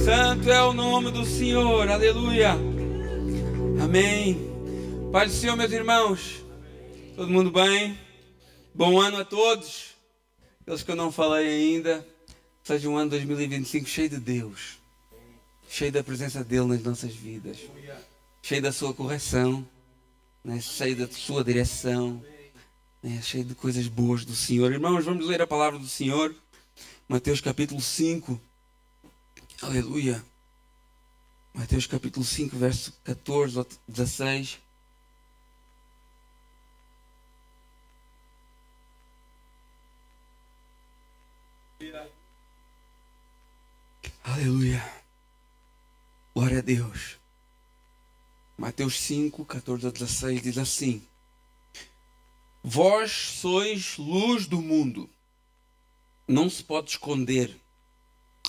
Santo é o nome do Senhor, aleluia, amém. Paz do Senhor, meus irmãos, todo mundo bem? Bom ano a todos. Aqueles que eu não falei ainda, seja um ano 2025 cheio de Deus, cheio da presença dele nas nossas vidas, cheio da sua correção, né? Cheio da sua direção, né? Cheio de coisas boas do Senhor. Irmãos, vamos ler a palavra do Senhor, Mateus capítulo 5, aleluia. Mateus capítulo 5, verso 14 ao 16. Aleluia. Glória a Deus. Mateus 5, 14 a 16 diz assim: Vós sois luz do mundo. Não se pode esconder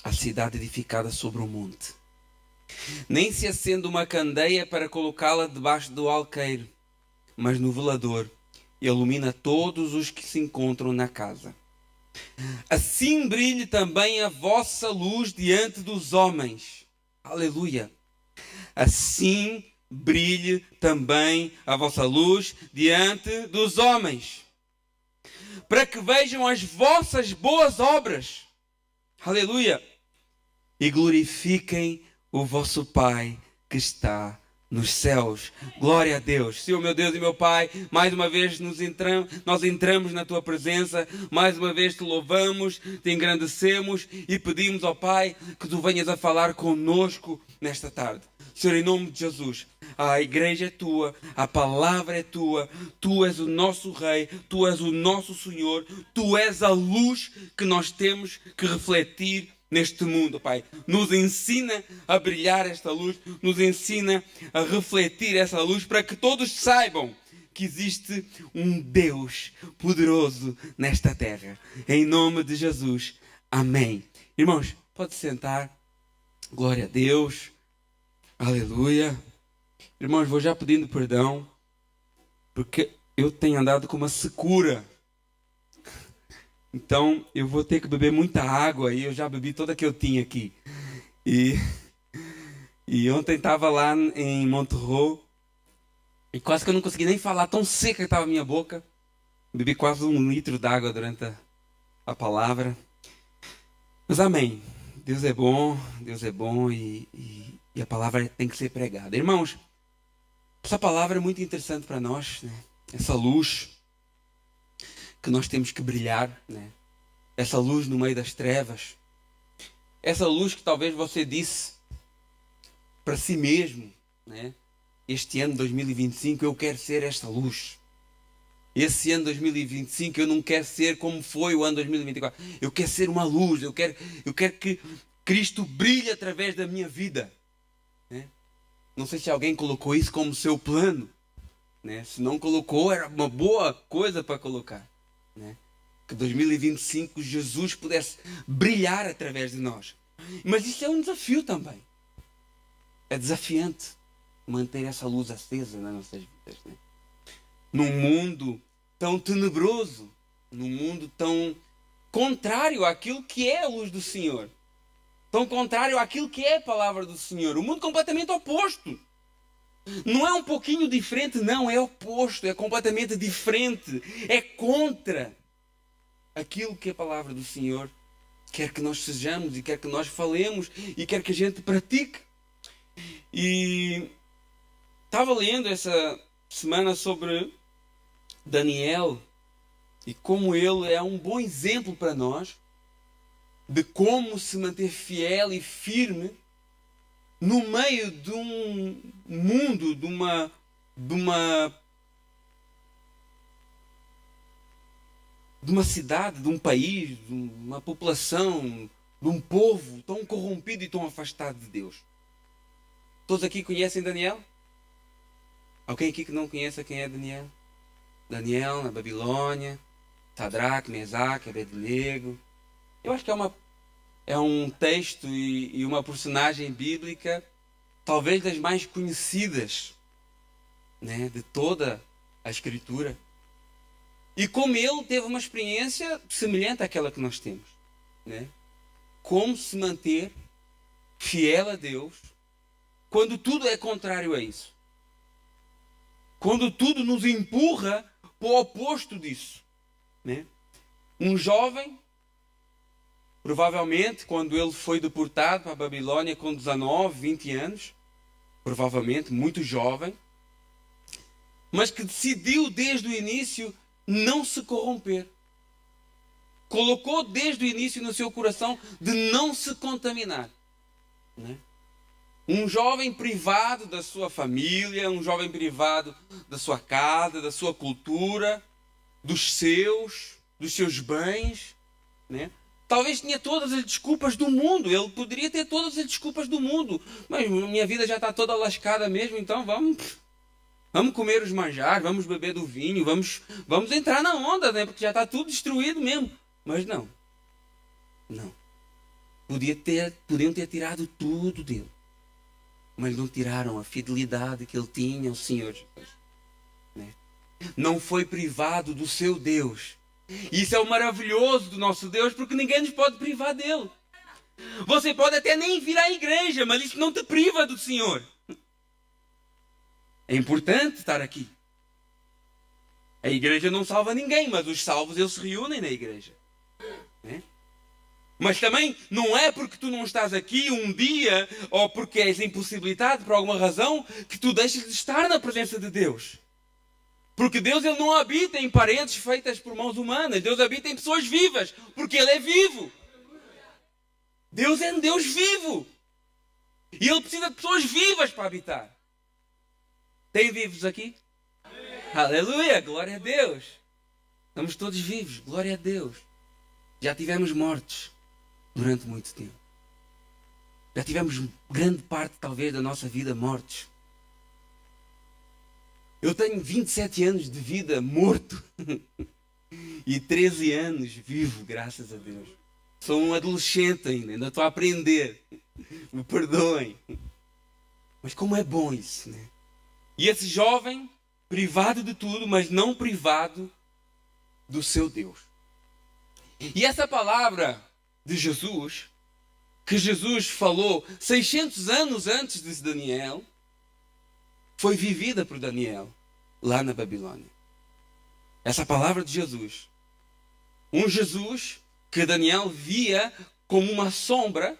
a cidade edificada sobre o monte. Nem se acende uma candeia para colocá-la debaixo do alqueire, mas no velador, e ilumina todos os que se encontram na casa. Assim brilhe também a vossa luz diante dos homens. Aleluia. Assim brilhe também a vossa luz diante dos homens, para que vejam as vossas boas obras. Aleluia. E glorifiquem o vosso Pai que está nos céus. Glória a Deus. Senhor, meu Deus e meu Pai, mais uma vez nós entramos na Tua presença, mais uma vez Te louvamos, Te engrandecemos e pedimos ao Pai que Tu venhas a falar conosco nesta tarde. Senhor, em nome de Jesus, a igreja é Tua, a palavra é Tua, Tu és o nosso Rei, Tu és o nosso Senhor, Tu és a luz que nós temos que refletir neste mundo, Pai. Nos ensina a brilhar esta luz, nos ensina a refletir essa luz para que todos saibam que existe um Deus poderoso nesta terra. Em nome de Jesus. Amém. Irmãos, pode sentar. Glória a Deus. Aleluia. Irmãos, vou já pedindo perdão, porque eu tenho andado com uma secura. Então, eu vou ter que beber muita água e eu já bebi toda que eu tinha aqui. E ontem estava lá em Monterrey e quase que eu não consegui nem falar, tão seca que estava a minha boca. Bebi quase 1 litro de água durante a palavra. Mas amém. Deus é bom e a palavra tem que ser pregada. Irmãos, essa palavra é muito interessante para nós, né? Essa luz que nós temos que brilhar, né? Essa luz no meio das trevas, essa luz que talvez você disse para si mesmo, né? Este ano 2025 eu quero ser esta luz. Esse ano 2025 eu não quero ser como foi o ano 2024. Eu quero ser uma luz, eu quero que Cristo brilhe através da minha vida, né? Não sei se alguém colocou isso como seu plano, né? Se não colocou, era uma boa coisa para colocar, né? Que 2025 Jesus pudesse brilhar através de nós. Mas isso é um desafio também. É desafiante manter essa luz acesa nas nossas vidas, né? Num mundo tão tenebroso, num mundo tão contrário àquilo que é a luz do Senhor, tão contrário àquilo que é a palavra do Senhor, um mundo completamente oposto. Não é um pouquinho diferente, não, é oposto, é completamente diferente, é contra aquilo que a palavra do Senhor quer que nós sejamos e quer que nós falemos e quer que a gente pratique. E estava lendo essa semana sobre Daniel e como ele é um bom exemplo para nós de como se manter fiel e firme no meio de um mundo, de uma cidade, de um país, de uma população, de um povo tão corrompido e tão afastado de Deus. Todos aqui conhecem Daniel? Alguém aqui que não conhece quem é Daniel? Daniel na Babilônia, Sadraque, Mesaque, Abednego. Eu acho que é um texto e uma personagem bíblica, talvez das mais conhecidas, né, de toda a Escritura. E como ele teve uma experiência semelhante àquela que nós temos, né? Como se manter fiel a Deus, quando tudo é contrário a isso. Quando tudo nos empurra para o oposto disso, né? Um jovem, provavelmente, quando ele foi deportado para a Babilônia com 19, 20 anos, provavelmente, muito jovem, mas que decidiu desde o início não se corromper. Colocou desde o início no seu coração de não se contaminar, né? Um jovem privado da sua família, um jovem privado da sua casa, da sua cultura, dos seus bens, né? Talvez tinha todas as desculpas do mundo. Ele poderia ter todas as desculpas do mundo. Mas minha vida já está toda lascada mesmo, então vamos comer os manjares, vamos beber do vinho, vamos entrar na onda, né? Porque já está tudo destruído mesmo. Mas não. Podiam ter tirado tudo dele. Mas não tiraram a fidelidade que ele tinha ao Senhor Jesus, né? Não foi privado do seu Deus. Isso é o maravilhoso do nosso Deus, porque ninguém nos pode privar dele. Você pode até nem vir à igreja, mas isso não te priva do Senhor. É importante estar aqui. A igreja não salva ninguém, mas os salvos eles se reúnem na igreja, né? Mas também não é porque tu não estás aqui um dia ou porque és impossibilitado por alguma razão que tu deixes de estar na presença de Deus. Porque Deus ele não habita em paredes feitas por mãos humanas. Deus habita em pessoas vivas, porque Ele é vivo. Deus é um Deus vivo. E Ele precisa de pessoas vivas para habitar. Tem vivos aqui? Aleluia, glória a Deus. Estamos todos vivos, glória a Deus. Já tivemos mortos durante muito tempo. Já tivemos grande parte, talvez, da nossa vida mortos. Eu tenho 27 anos de vida morto e 13 anos vivo, graças a Deus. Sou um adolescente ainda estou a aprender. Me perdoem. Mas como é bom isso, né? E esse jovem, privado de tudo, mas não privado do seu Deus. E essa palavra de Jesus, que Jesus falou 600 anos antes de Daniel, foi vivida por Daniel lá na Babilônia. Essa palavra de Jesus. Um Jesus que Daniel via como uma sombra,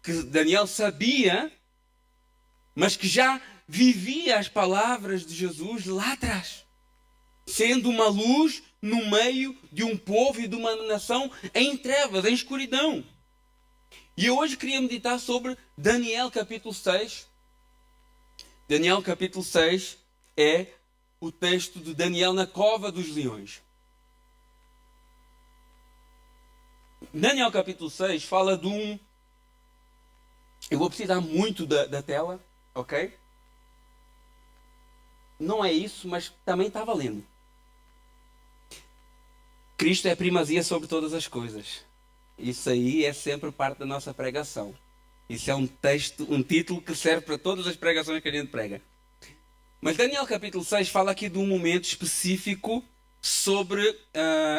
que Daniel sabia, mas que já vivia as palavras de Jesus lá atrás, sendo uma luz no meio de um povo e de uma nação em trevas, em escuridão. E eu hoje queria meditar sobre Daniel capítulo 6. Daniel capítulo 6 é o texto de Daniel na cova dos leões. Daniel capítulo 6 fala de um... Eu vou precisar muito da tela, ok? Não é isso, mas também está valendo. Cristo é primazia sobre todas as coisas. Isso aí é sempre parte da nossa pregação. Isso é um texto, um título que serve para todas as pregações que a gente prega. Mas Daniel capítulo 6 fala aqui de um momento específico sobre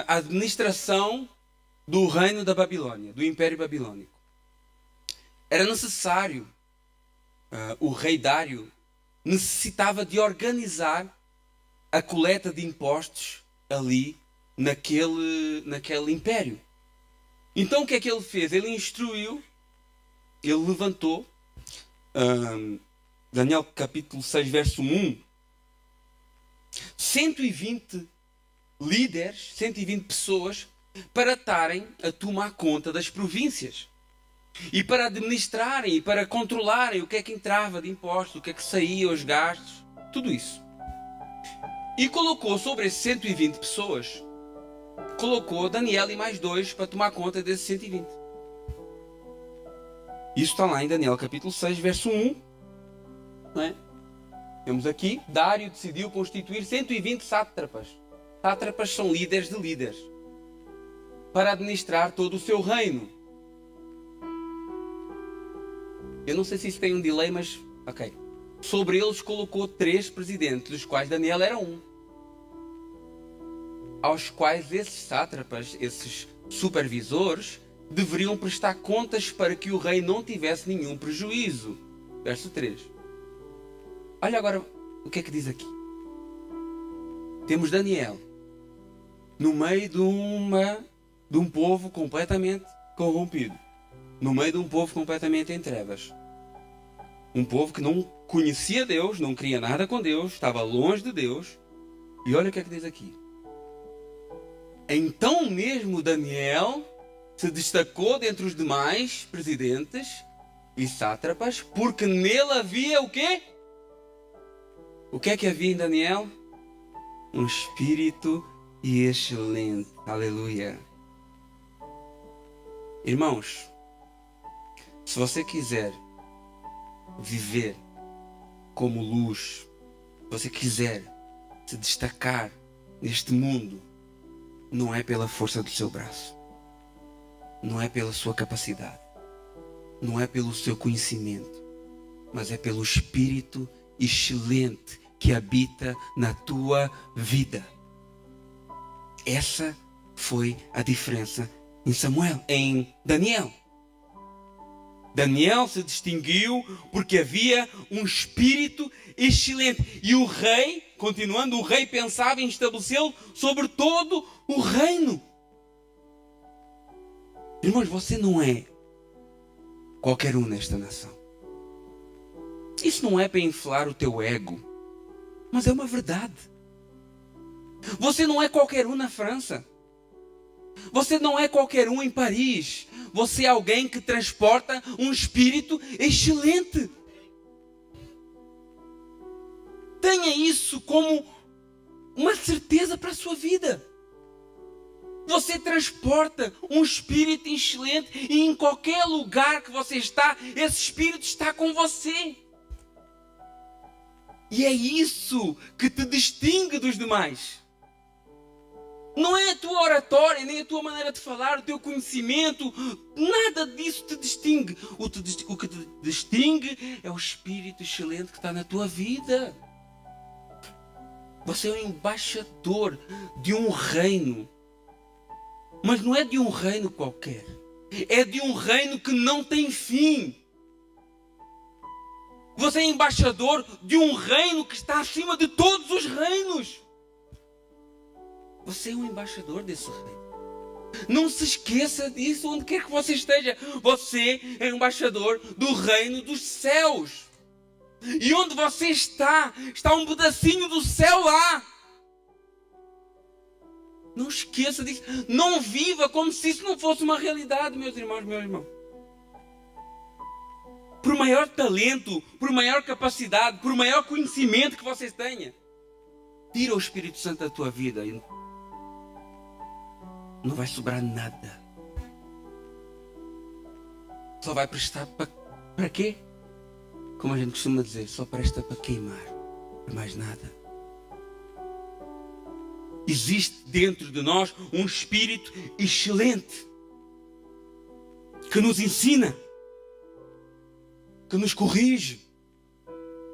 a administração do reino da Babilônia, do Império Babilônico. Era necessário, o rei Dário necessitava de organizar a coleta de impostos ali naquele império. Então o que é que ele fez? Ele instruiu, ele levantou, Daniel capítulo 6 verso 1, 120 líderes, 120 pessoas para estarem a tomar conta das províncias e para administrarem e para controlarem o que é que entrava de impostos, o que é que saía, os gastos, tudo isso. E colocou sobre esses 120 pessoas, colocou Daniel e mais 2 para tomar conta desses 120. Isso está lá em Daniel capítulo 6 verso 1, não é? Temos aqui, Dário decidiu constituir 120 sátrapas. Sátrapas são líderes de líderes, para administrar todo o seu reino. Eu não sei se isso tem um delay, mas ok. Sobre eles colocou 3 presidentes, dos quais Daniel era um. Aos quais esses sátrapas, esses supervisores, deveriam prestar contas para que o rei não tivesse nenhum prejuízo. Verso 3. Olha agora o que é que diz aqui. Temos Daniel no meio de um povo completamente corrompido. No meio de um povo completamente em trevas. Um povo que não conhecia Deus, não queria nada com Deus, estava longe de Deus. E olha o que é que diz aqui. Então mesmo Daniel se destacou dentre os demais presidentes e sátrapas, porque nele havia o quê? O que é que havia em Daniel? Um espírito excelente. Aleluia. Irmãos, se você quiser viver como luz, se você quiser se destacar neste mundo, não é pela força do seu braço, não é pela sua capacidade, não é pelo seu conhecimento, mas é pelo Espírito excelente que habita na tua vida. Essa foi a diferença em Daniel. Daniel se distinguiu porque havia um espírito excelente. E o rei, continuando, o rei pensava em estabelecê-lo sobre todo o reino. Irmãos, você não é qualquer um nesta nação. Isso não é para inflar o teu ego, mas é uma verdade. Você não é qualquer um na França. Você não é qualquer um em Paris. Você é alguém que transporta um espírito excelente. Tenha isso como uma certeza para a sua vida. Você transporta um espírito excelente e em qualquer lugar que você está, esse espírito está com você. E é isso que te distingue dos demais. Não é a tua oratória, nem a tua maneira de falar, o teu conhecimento, nada disso te distingue. O que te distingue é o Espírito excelente que está na tua vida. Você é um embaixador de um reino. Mas não é de um reino qualquer. É de um reino que não tem fim. Você é embaixador de um reino que está acima de todos os reinos. Você é um embaixador desse reino. Não se esqueça disso onde quer que você esteja. Você é um embaixador do reino dos céus. E onde você está um pedacinho do céu lá. Não esqueça disso. Não viva como se isso não fosse uma realidade, meus irmãos, meu irmão. Por maior talento, por maior capacidade, por maior conhecimento que você tenha, tira o Espírito Santo da tua vida e não vai sobrar nada. Só vai prestar para quê? Como a gente costuma dizer, só presta para queimar, para mais nada. Existe dentro de nós um espírito excelente que nos ensina, que nos corrige,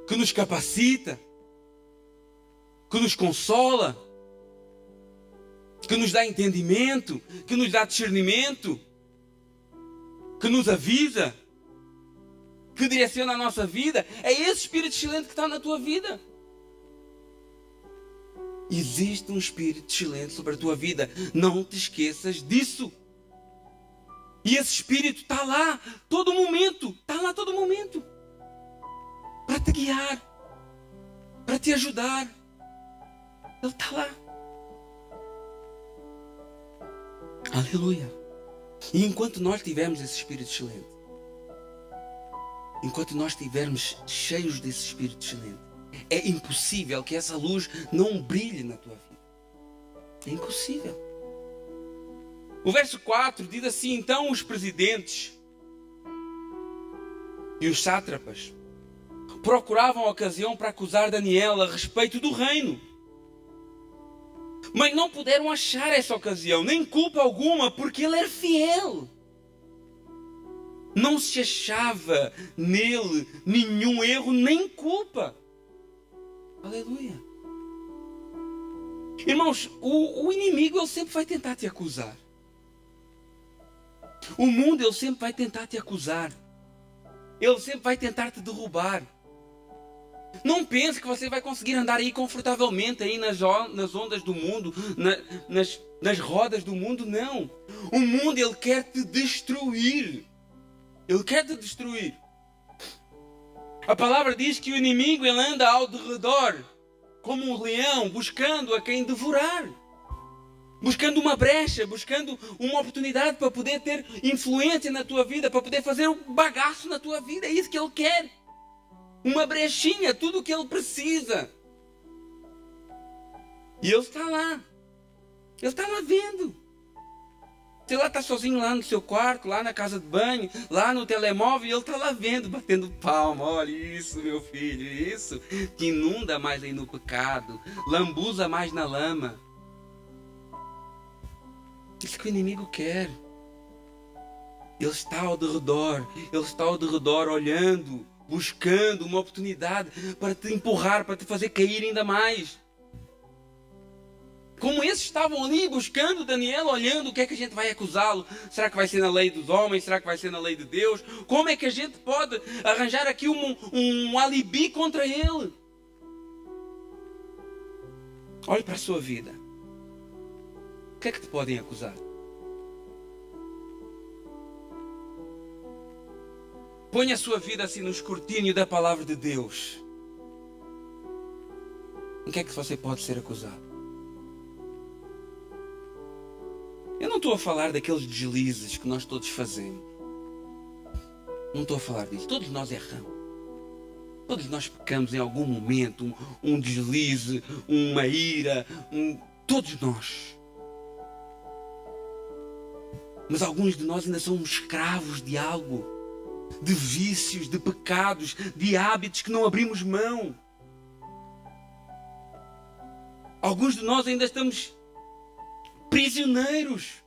que nos capacita, que nos consola, que nos dá entendimento, que nos dá discernimento, que nos avisa, que direciona a nossa vida. É esse Espírito excelente que está na tua vida. Existe um Espírito excelente sobre a tua vida. Não te esqueças disso. E esse Espírito está lá todo momento. Está lá todo momento. Para te guiar. Para te ajudar. Ele está lá. Aleluia. E enquanto nós tivermos esse Espírito excelente, enquanto nós estivermos cheios desse Espírito excelente, é impossível que essa luz não brilhe na tua vida. É impossível. O verso 4 diz assim: então os presidentes e os sátrapas procuravam a ocasião para acusar Daniel a respeito do reino. Mas não puderam achar essa ocasião, nem culpa alguma, porque ele era fiel. Não se achava nele nenhum erro, nem culpa. Aleluia. Irmãos, o inimigo ele sempre vai tentar te acusar. O mundo, ele sempre vai tentar te acusar. Ele sempre vai tentar te derrubar. Não pense que você vai conseguir andar aí confortavelmente aí nas ondas do mundo, nas rodas do mundo, não. O mundo, ele quer te destruir. Ele quer te destruir. A palavra diz que o inimigo, ele anda ao derredor como um leão, buscando a quem devorar. Buscando uma brecha, buscando uma oportunidade para poder ter influência na tua vida, para poder fazer um bagaço na tua vida. É isso que ele quer. Uma brechinha, tudo o que ele precisa. E ele está lá. Ele está lá vendo. Você lá está sozinho lá no seu quarto, lá na casa de banho, lá no telemóvel, e ele está lá vendo, batendo palma. Olha isso, meu filho, isso. Te inunda mais aí no pecado. Lambuza mais na lama. Isso que o inimigo quer. Ele está ao derredor. Ele está ao derredor olhando, buscando uma oportunidade para te empurrar, para te fazer cair ainda mais. Como esses estavam ali buscando Daniel, olhando o que é que a gente vai acusá-lo. Será que vai ser na lei dos homens? Será que vai ser na lei de Deus? Como é que a gente pode arranjar aqui um alibi contra ele? Olhe para a sua vida. O que é que te podem acusar? Ponha a sua vida assim no escrutínio da palavra de Deus. Em que é que você pode ser acusado? Eu não estou a falar daqueles deslizes que nós todos fazemos. Não estou a falar disso. Todos nós erramos. Todos nós pecamos em algum momento. Um deslize, uma ira. Todos nós. Mas alguns de nós ainda somos escravos de algo. De vícios, de pecados, de hábitos que não abrimos mão. Alguns de nós ainda estamos prisioneiros,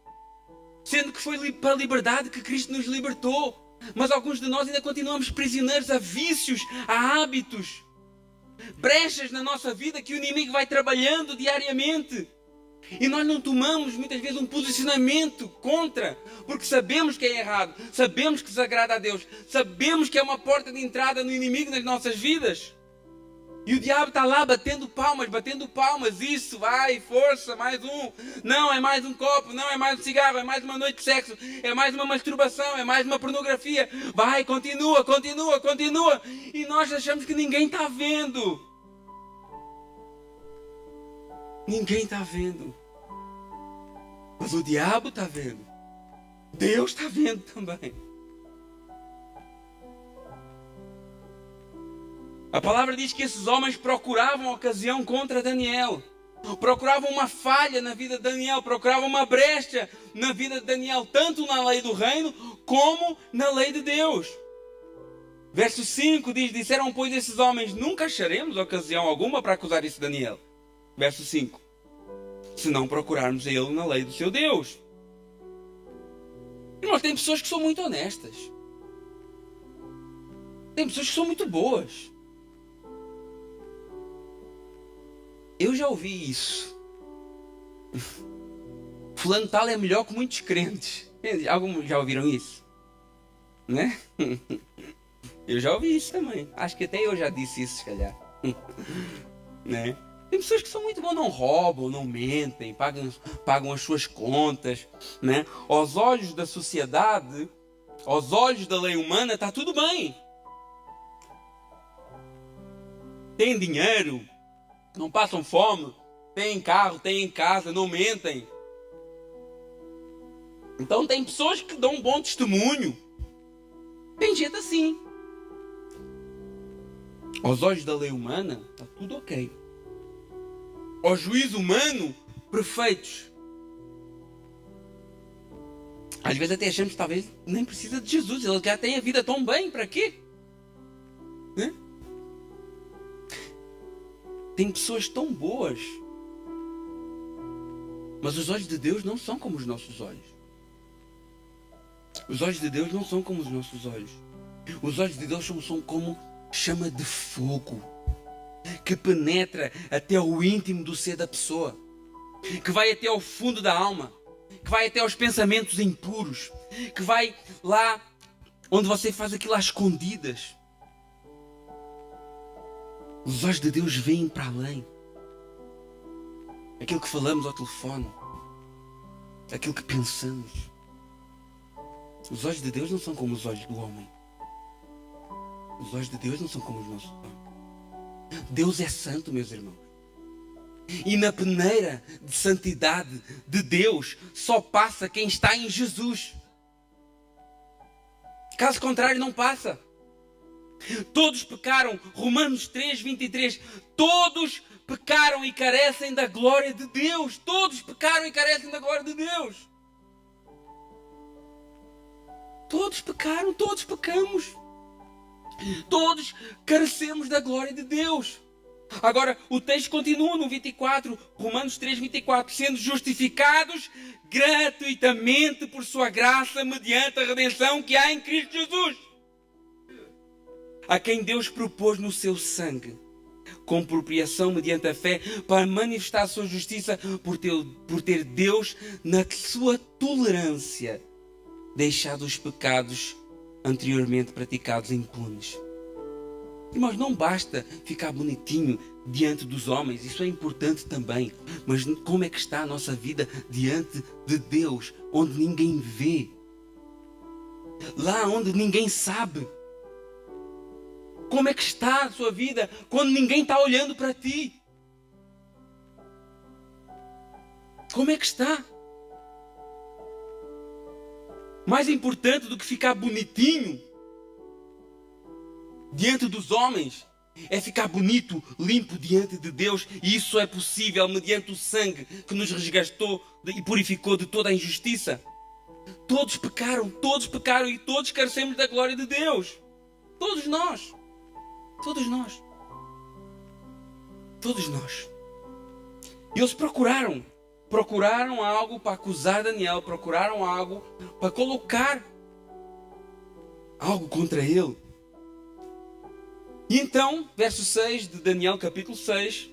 sendo que foi para a liberdade que Cristo nos libertou. Mas alguns de nós ainda continuamos prisioneiros a vícios, a hábitos, brechas na nossa vida que o inimigo vai trabalhando diariamente. E nós não tomamos muitas vezes um posicionamento contra, porque sabemos que é errado, sabemos que desagrada a Deus, sabemos que é uma porta de entrada no inimigo nas nossas vidas. E o diabo está lá batendo palmas, isso, vai, força, mais um. Não, é mais um copo, não, é mais um cigarro, é mais uma noite de sexo, é mais uma masturbação, é mais uma pornografia. Vai, continua. E nós achamos que ninguém está vendo. Ninguém está vendo. Mas o diabo está vendo. Deus está vendo também. A palavra diz que esses homens procuravam ocasião contra Daniel. Procuravam uma falha na vida de Daniel. Procuravam uma brecha na vida de Daniel. Tanto na lei do reino como na lei de Deus. Verso 5 diz: disseram, pois, esses homens, nunca acharemos ocasião alguma para acusar esse Daniel. Verso 5. Se não procurarmos ele na lei do seu Deus. Irmãos, tem pessoas que são muito honestas. Tem pessoas que são muito boas. Eu já ouvi isso. Fulano tal é melhor que muitos crentes. Alguns já ouviram isso? Né? Eu já ouvi isso também. Acho que até eu já disse isso, se calhar. Né? Tem pessoas que são muito boas, não roubam, não mentem, pagam as suas contas. Né? Aos olhos da sociedade, aos olhos da lei humana, está tudo bem. Tem dinheiro, não passam fome, têm carro, têm casa, não mentem. Então tem pessoas que dão um bom testemunho. Tem gente assim. Aos olhos da lei humana, está tudo ok. Ao juízo humano, perfeitos. Às vezes até achamos que talvez nem precisa de Jesus. Ele já tem a vida tão bem, para quê? Né? Tem pessoas tão boas. Mas os olhos de Deus não são como os nossos olhos. Os olhos de Deus não são como os nossos olhos. Os olhos de Deus são como chama de fogo, que penetra até o íntimo do ser da pessoa, que vai até ao fundo da alma, que vai até aos pensamentos impuros, que vai lá onde você faz aquilo às escondidas. Os olhos de Deus veem para além. Aquilo que falamos ao telefone, aquilo que pensamos. Os olhos de Deus não são como os olhos do homem. Os olhos de Deus não são como os nossos olhos. Deus é santo, meus irmãos. E na peneira de santidade de Deus só passa quem está em Jesus. Caso contrário, não passa. Todos pecaram. Romanos 3, 23. Todos pecaram e carecem da glória de Deus. Todos pecaram e carecem da glória de Deus. Todos pecaram, todos pecamos. Todos carecemos da glória de Deus. Agora, o texto continua no 24, Romanos 3, 24. Sendo justificados gratuitamente por sua graça, mediante a redenção que há em Cristo Jesus, a quem Deus propôs no seu sangue, com propriação mediante a fé, para manifestar a sua justiça, por ter Deus, na sua tolerância, deixado os pecados anteriormente praticados impunes. Irmãos, não basta ficar bonitinho diante dos homens, isso é importante também, mas como é que está a nossa vida diante de Deus, onde ninguém vê, lá onde ninguém sabe? Como é que está a sua vida quando ninguém está olhando para ti? Como é que está? Mais importante do que ficar bonitinho diante dos homens é ficar bonito, limpo diante de Deus. E isso é possível mediante o sangue que nos resgatou e purificou de toda a injustiça. Todos pecaram e todos carecemos da glória de Deus. Todos nós. Todos nós. Todos nós. E eles procuraram algo para acusar Daniel, procuraram algo para colocar algo contra ele. E então, verso 6 de Daniel, capítulo 6,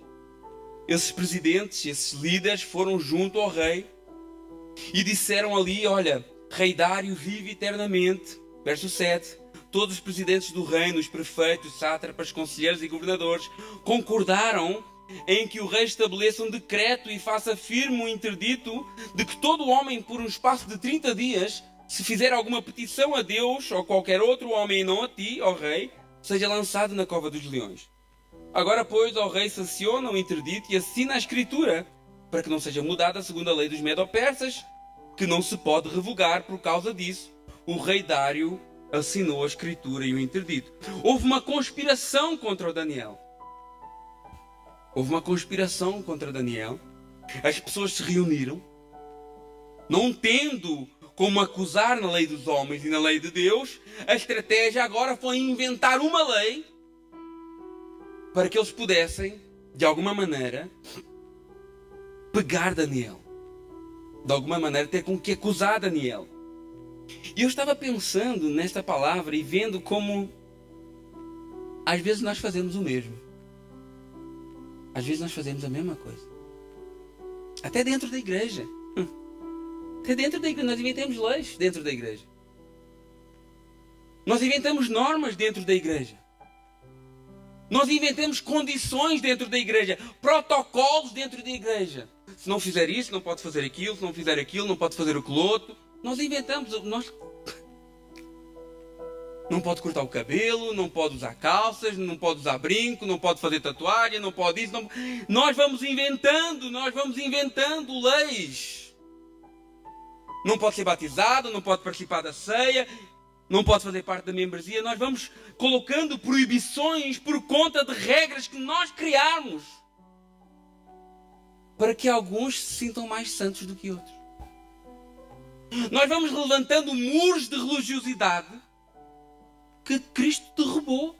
esses presidentes, esses líderes foram junto ao rei e disseram ali: olha, Rei Dário vive eternamente. Verso 7. Todos os presidentes do reino, os prefeitos, sátrapas, conselheiros e governadores concordaram em que o rei estabeleça um decreto e faça firme um interdito de que todo homem, por um espaço de 30 dias, se fizer alguma petição a Deus ou qualquer outro homem e não a ti, ó rei, seja lançado na cova dos leões. Agora, pois, ó rei, sanciona o interdito e assina a escritura, para que não seja mudada segundo a lei dos Medo-Persas, que não se pode revogar. Por causa disso, o rei Dário assinou a escritura e o interdito. Houve uma conspiração contra o Daniel. Houve uma conspiração contra Daniel. As pessoas se reuniram, não tendo como acusar na lei dos homens e na lei de Deus. A estratégia agora foi inventar uma lei para que eles pudessem, de alguma maneira, pegar Daniel. De alguma maneira ter com que acusar Daniel. E eu estava pensando nesta palavra e vendo como às vezes nós fazemos o mesmo. Às vezes nós fazemos a mesma coisa. Até dentro da igreja. Até dentro da igreja. Nós inventamos leis dentro da igreja. Nós inventamos normas dentro da igreja. Nós inventamos condições dentro da igreja. Protocolos dentro da igreja. Se não fizer isso, não pode fazer aquilo. Se não fizer aquilo, não pode fazer aquilo outro. Nós inventamos. Não pode cortar o cabelo, não pode usar calças, não pode usar brinco, não pode fazer tatuagem, não pode isso. Nós vamos inventando leis. Não pode ser batizado, não pode participar da ceia, não pode fazer parte da membresia. Nós vamos colocando proibições por conta de regras que nós criarmos, para que alguns se sintam mais santos do que outros. Nós vamos levantando muros de religiosidade que Cristo derrubou.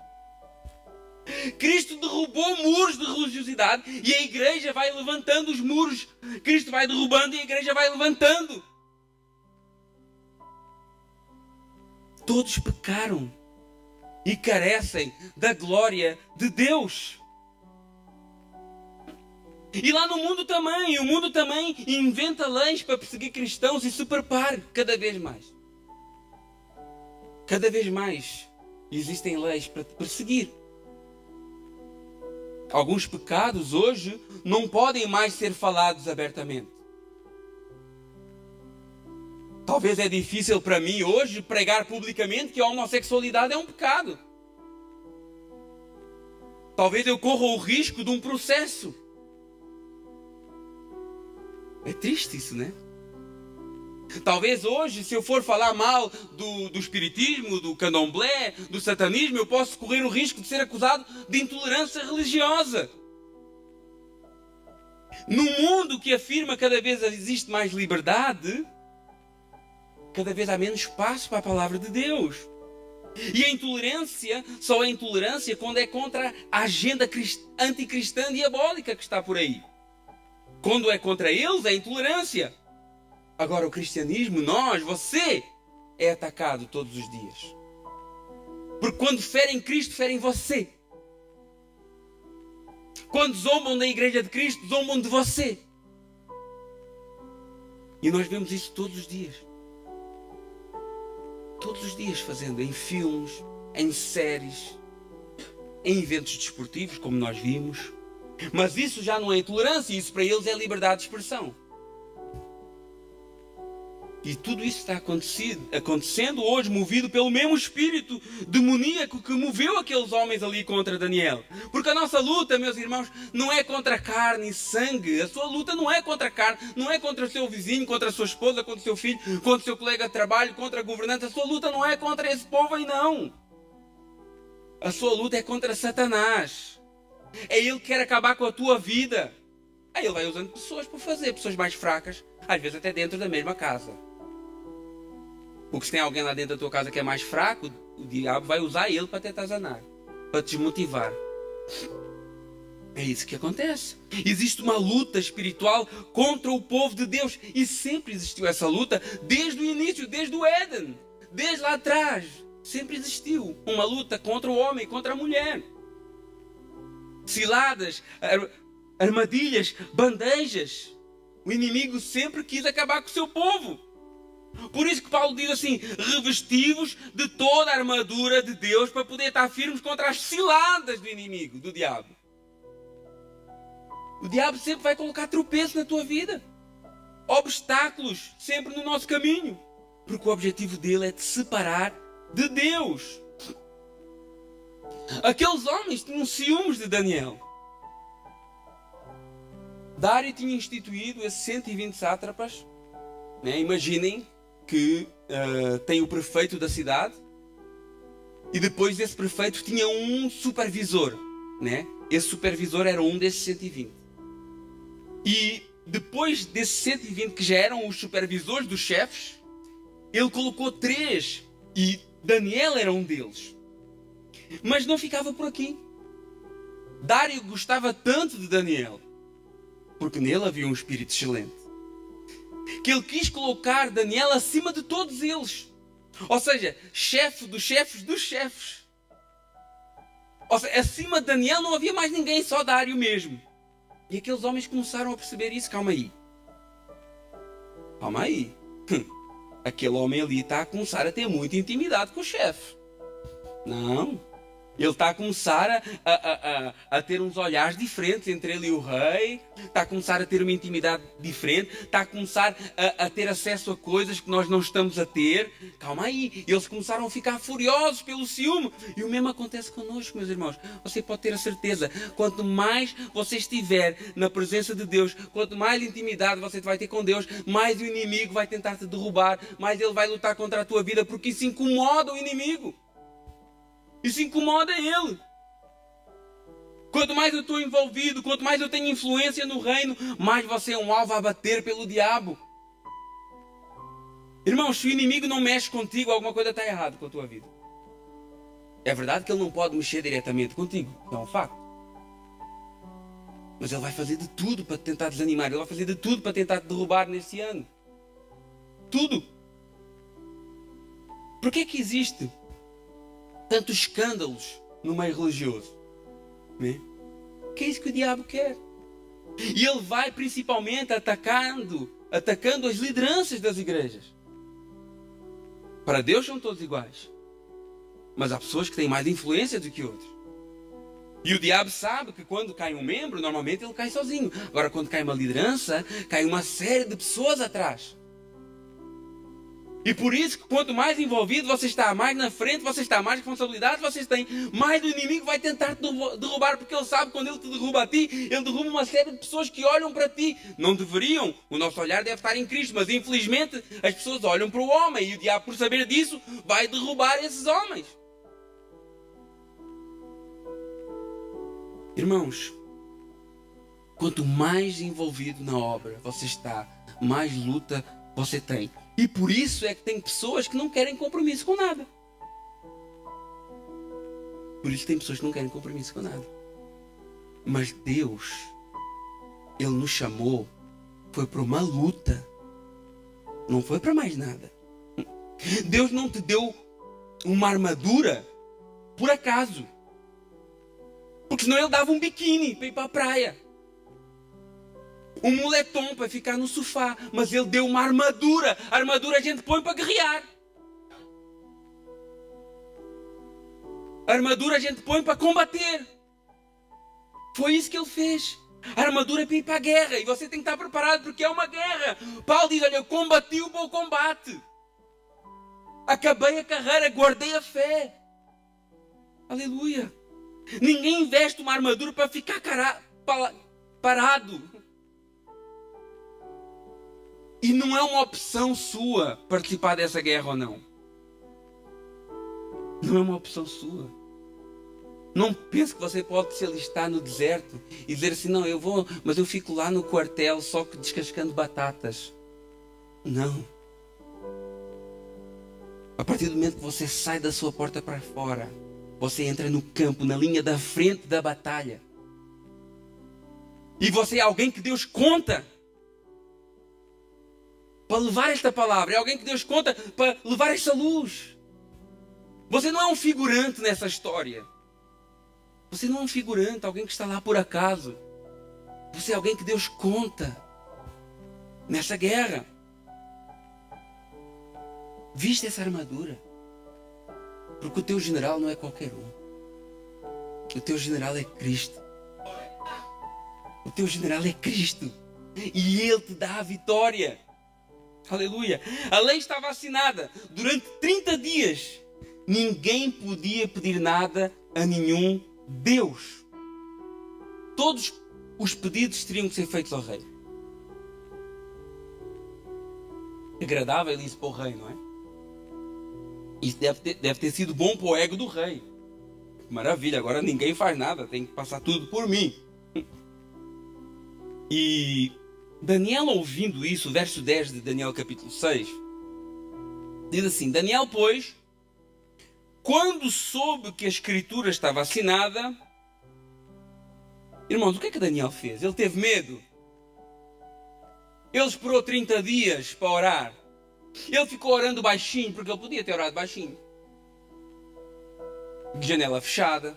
Cristo derrubou muros de religiosidade e a igreja vai levantando os muros. Cristo vai derrubando e a igreja vai levantando. Todos pecaram e carecem da glória de Deus. E lá no mundo também, o mundo também inventa leis para perseguir cristãos e se prepare cada vez mais. Cada vez mais existem leis para te perseguir. Alguns pecados hoje não podem mais ser falados abertamente. Talvez é difícil para mim hoje pregar publicamente que a homossexualidade é um pecado. Talvez eu corra o risco de um processo. É triste isso, né? Talvez hoje, se eu for falar mal do espiritismo, do candomblé, do satanismo, eu posso correr o risco de ser acusado de intolerância religiosa. Num mundo que afirma cada vez existe mais liberdade, cada vez há menos espaço para a palavra de Deus. E a intolerância só é intolerância quando é contra a agenda anticristã diabólica que está por aí. Quando é contra eles, é intolerância. Agora o cristianismo, você é atacado todos os dias. Porque quando ferem Cristo, ferem você. Quando zombam da igreja de Cristo, zombam de você. E nós vemos isso todos os dias. Todos os dias fazendo, em filmes, em séries, em eventos desportivos, como nós vimos. Mas isso já não é intolerância, isso para eles é liberdade de expressão. E tudo isso está acontecendo hoje, movido pelo mesmo espírito demoníaco que moveu aqueles homens ali contra Daniel. Porque a nossa luta, meus irmãos, não é contra carne e sangue. A sua luta não é contra a carne, não é contra o seu vizinho, contra a sua esposa, contra o seu filho, contra o seu colega de trabalho, contra a governante. A sua luta não é contra esse povo aí, não. A sua luta é contra Satanás. É ele que quer acabar com a tua vida. Aí ele vai usando pessoas para fazer, pessoas mais fracas, às vezes até dentro da mesma casa. Porque se tem alguém lá dentro da tua casa que é mais fraco, o diabo vai usar ele para tentar zanar, para te desmotivar. É isso que acontece. Existe uma luta espiritual contra o povo de Deus. E sempre existiu essa luta desde o início, desde o Éden. Desde lá atrás. Sempre existiu uma luta contra o homem, contra a mulher. Ciladas, armadilhas, bandejas. O inimigo sempre quis acabar com o seu povo. Por isso que Paulo diz assim: revestivos de toda a armadura de Deus para poder estar firmes contra as ciladas do inimigo, do diabo. O diabo sempre vai colocar tropeço na tua vida. Obstáculos sempre no nosso caminho. Porque o objetivo dele é te separar de Deus. Aqueles homens tinham ciúmes de Daniel. Dário tinha instituído esses 120 sátrapas. Imaginem que tem o prefeito da cidade e depois desse prefeito tinha um supervisor. Esse supervisor era um desses 120. E depois desses 120 que já eram os supervisores dos chefes, ele colocou 3 e Daniel era um deles. Mas não ficava por aqui. Dário gostava tanto de Daniel, porque nele havia um espírito excelente, que ele quis colocar Daniel acima de todos eles. Ou seja, chefe dos chefes dos chefes. Ou seja, acima de Daniel não havia mais ninguém, só Dário mesmo. E aqueles homens começaram a perceber isso. Calma aí. Calma aí. Aquele homem ali está a começar a ter muita intimidade com o chefe. Não. Ele está a começar a ter uns olhares diferentes entre ele e o rei. Está a começar a ter uma intimidade diferente. Está a começar a ter acesso a coisas que nós não estamos a ter. Calma aí. Eles começaram a ficar furiosos pelo ciúme. E o mesmo acontece connosco, meus irmãos. Você pode ter a certeza. Quanto mais você estiver na presença de Deus, quanto mais intimidade você vai ter com Deus, mais o inimigo vai tentar te derrubar. Mais ele vai lutar contra a tua vida, porque isso incomoda o inimigo. Isso incomoda ele. Quanto mais eu estou envolvido, quanto mais eu tenho influência no reino, mais você é um alvo a bater pelo diabo. Irmãos, se o inimigo não mexe contigo, alguma coisa está errada com a tua vida. É verdade que ele não pode mexer diretamente contigo, é um facto. Mas ele vai fazer de tudo para te tentar desanimar. Ele vai fazer de tudo para tentar te derrubar nesse ano. Tudo. Por que é que existe tantos escândalos no meio religioso? Que é isso que o diabo quer. E ele vai principalmente atacando as lideranças das igrejas. Para Deus são todos iguais. Mas há pessoas que têm mais influência do que outros. E o diabo sabe que quando cai um membro, normalmente ele cai sozinho. Agora, quando cai uma liderança, cai uma série de pessoas atrás. E por isso que quanto mais envolvido você está, mais na frente você está, mais responsabilidade você tem, mais o inimigo vai tentar te derrubar, porque ele sabe que quando ele te derruba a ti, ele derruba uma série de pessoas que olham para ti. Não deveriam, o nosso olhar deve estar em Cristo, mas infelizmente as pessoas olham para o homem e o diabo, por saber disso, vai derrubar esses homens. Irmãos, quanto mais envolvido na obra você está, mais luta você tem. E por isso é que tem pessoas que não querem compromisso com nada. Por isso tem pessoas que não querem compromisso com nada. Mas Deus, Ele nos chamou, foi para uma luta. Não foi para mais nada. Deus não te deu uma armadura por acaso. Porque senão Ele dava um biquíni para ir para a praia. Um moletom para ficar no sofá. Mas Ele deu uma armadura. A armadura a gente põe para guerrear. A armadura a gente põe para combater. Foi isso que Ele fez. A armadura é para ir para a guerra. E você tem que estar preparado porque é uma guerra. Paulo diz, olha, eu combati o bom combate. Acabei a carreira, guardei a fé. Aleluia. Ninguém investe uma armadura para ficar parado. E não é uma opção sua participar dessa guerra ou não. Não é uma opção sua. Não pense que você pode se alistar no deserto e dizer assim, não, eu vou, mas eu fico lá no quartel só que descascando batatas. Não. A partir do momento que você sai da sua porta para fora, você entra no campo, na linha da frente da batalha. E você é alguém que Deus conta para levar esta palavra. É alguém que Deus conta para levar esta luz. Você não é um figurante nessa história. Você não é um figurante, alguém que está lá por acaso. Você é alguém que Deus conta nessa guerra. Viste essa armadura. Porque o teu general não é qualquer um. O teu general é Cristo. O teu general é Cristo. E Ele te dá a vitória. Aleluia. A lei estava assinada. Durante 30 dias, ninguém podia pedir nada a nenhum Deus. Todos os pedidos teriam que ser feitos ao rei. Agradável isso para o rei, não é? Isso deve ter sido bom para o ego do rei. Maravilha, agora ninguém faz nada, tem que passar tudo por mim. E Daniel, ouvindo isso, verso 10 de Daniel capítulo 6, diz assim, Daniel, pois, quando soube que a escritura estava assinada, irmãos, o que é que Daniel fez? Ele teve medo. Ele esperou 30 dias para orar. Ele ficou orando baixinho, porque ele podia ter orado baixinho. De janela fechada.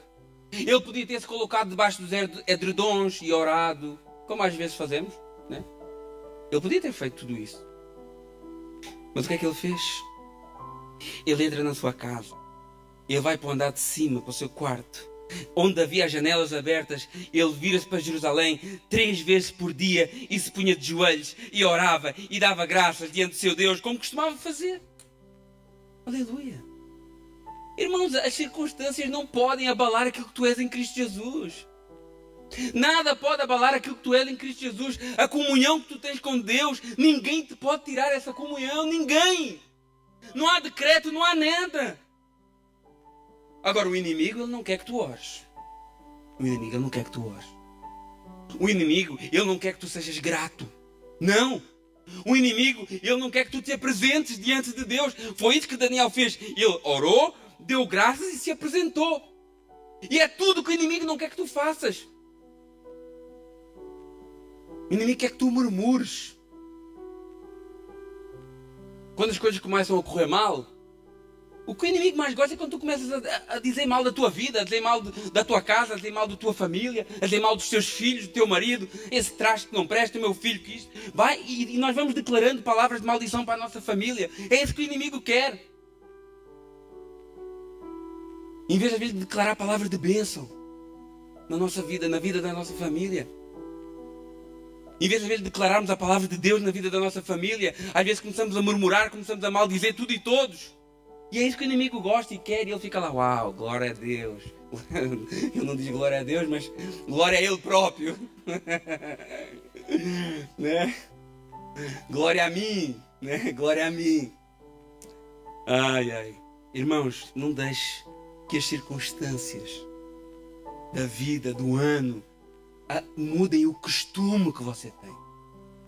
Ele podia ter se colocado debaixo dos edredons e orado, como às vezes fazemos, né? Ele podia ter feito tudo isso. Mas o que é que ele fez? Ele entra na sua casa. Ele vai para o andar de cima, para o seu quarto, onde havia as janelas abertas. Ele vira-se para Jerusalém 3 vezes por dia e se punha de joelhos e orava e dava graças diante do seu Deus, como costumava fazer. Aleluia. Irmãos, as circunstâncias não podem abalar aquilo que tu és em Cristo Jesus. Nada pode abalar aquilo que tu és em Cristo Jesus. A comunhão que tu tens com Deus, ninguém te pode tirar essa comunhão. Ninguém. Não há decreto, não há nada. Agora, o inimigo, ele não quer que tu ores. O inimigo, ele não quer que tu ores. O inimigo, ele não quer que tu sejas grato. Não. O inimigo, ele não quer que tu te apresentes diante de Deus. Foi isso que Daniel fez. Ele orou, deu graças e se apresentou. E é tudo que o inimigo não quer que tu faças. O inimigo quer que tu murmures. Quando as coisas começam a correr mal, O que o inimigo mais gosta é quando tu começas a dizer mal da tua vida, a dizer mal da tua casa, a dizer mal da tua família, a dizer mal dos teus filhos, do teu marido, esse traste que não presta, o meu filho que isto. Vai, e nós vamos declarando palavras de maldição para a nossa família. É isso que o inimigo quer. Em vez de declarar palavras de bênção na nossa vida, na vida da nossa família. Em vez de declararmos a palavra de Deus na vida da nossa família, às vezes começamos a murmurar, começamos a maldizer tudo e todos. E é isso que o inimigo gosta e quer, e ele fica lá, uau, glória a Deus. Ele não diz glória a Deus, mas glória a Ele próprio. Né? Glória a mim, né? Glória a mim. Ai, ai. Irmãos, não deixe que as circunstâncias da vida, do ano, mudem o costume que você tem.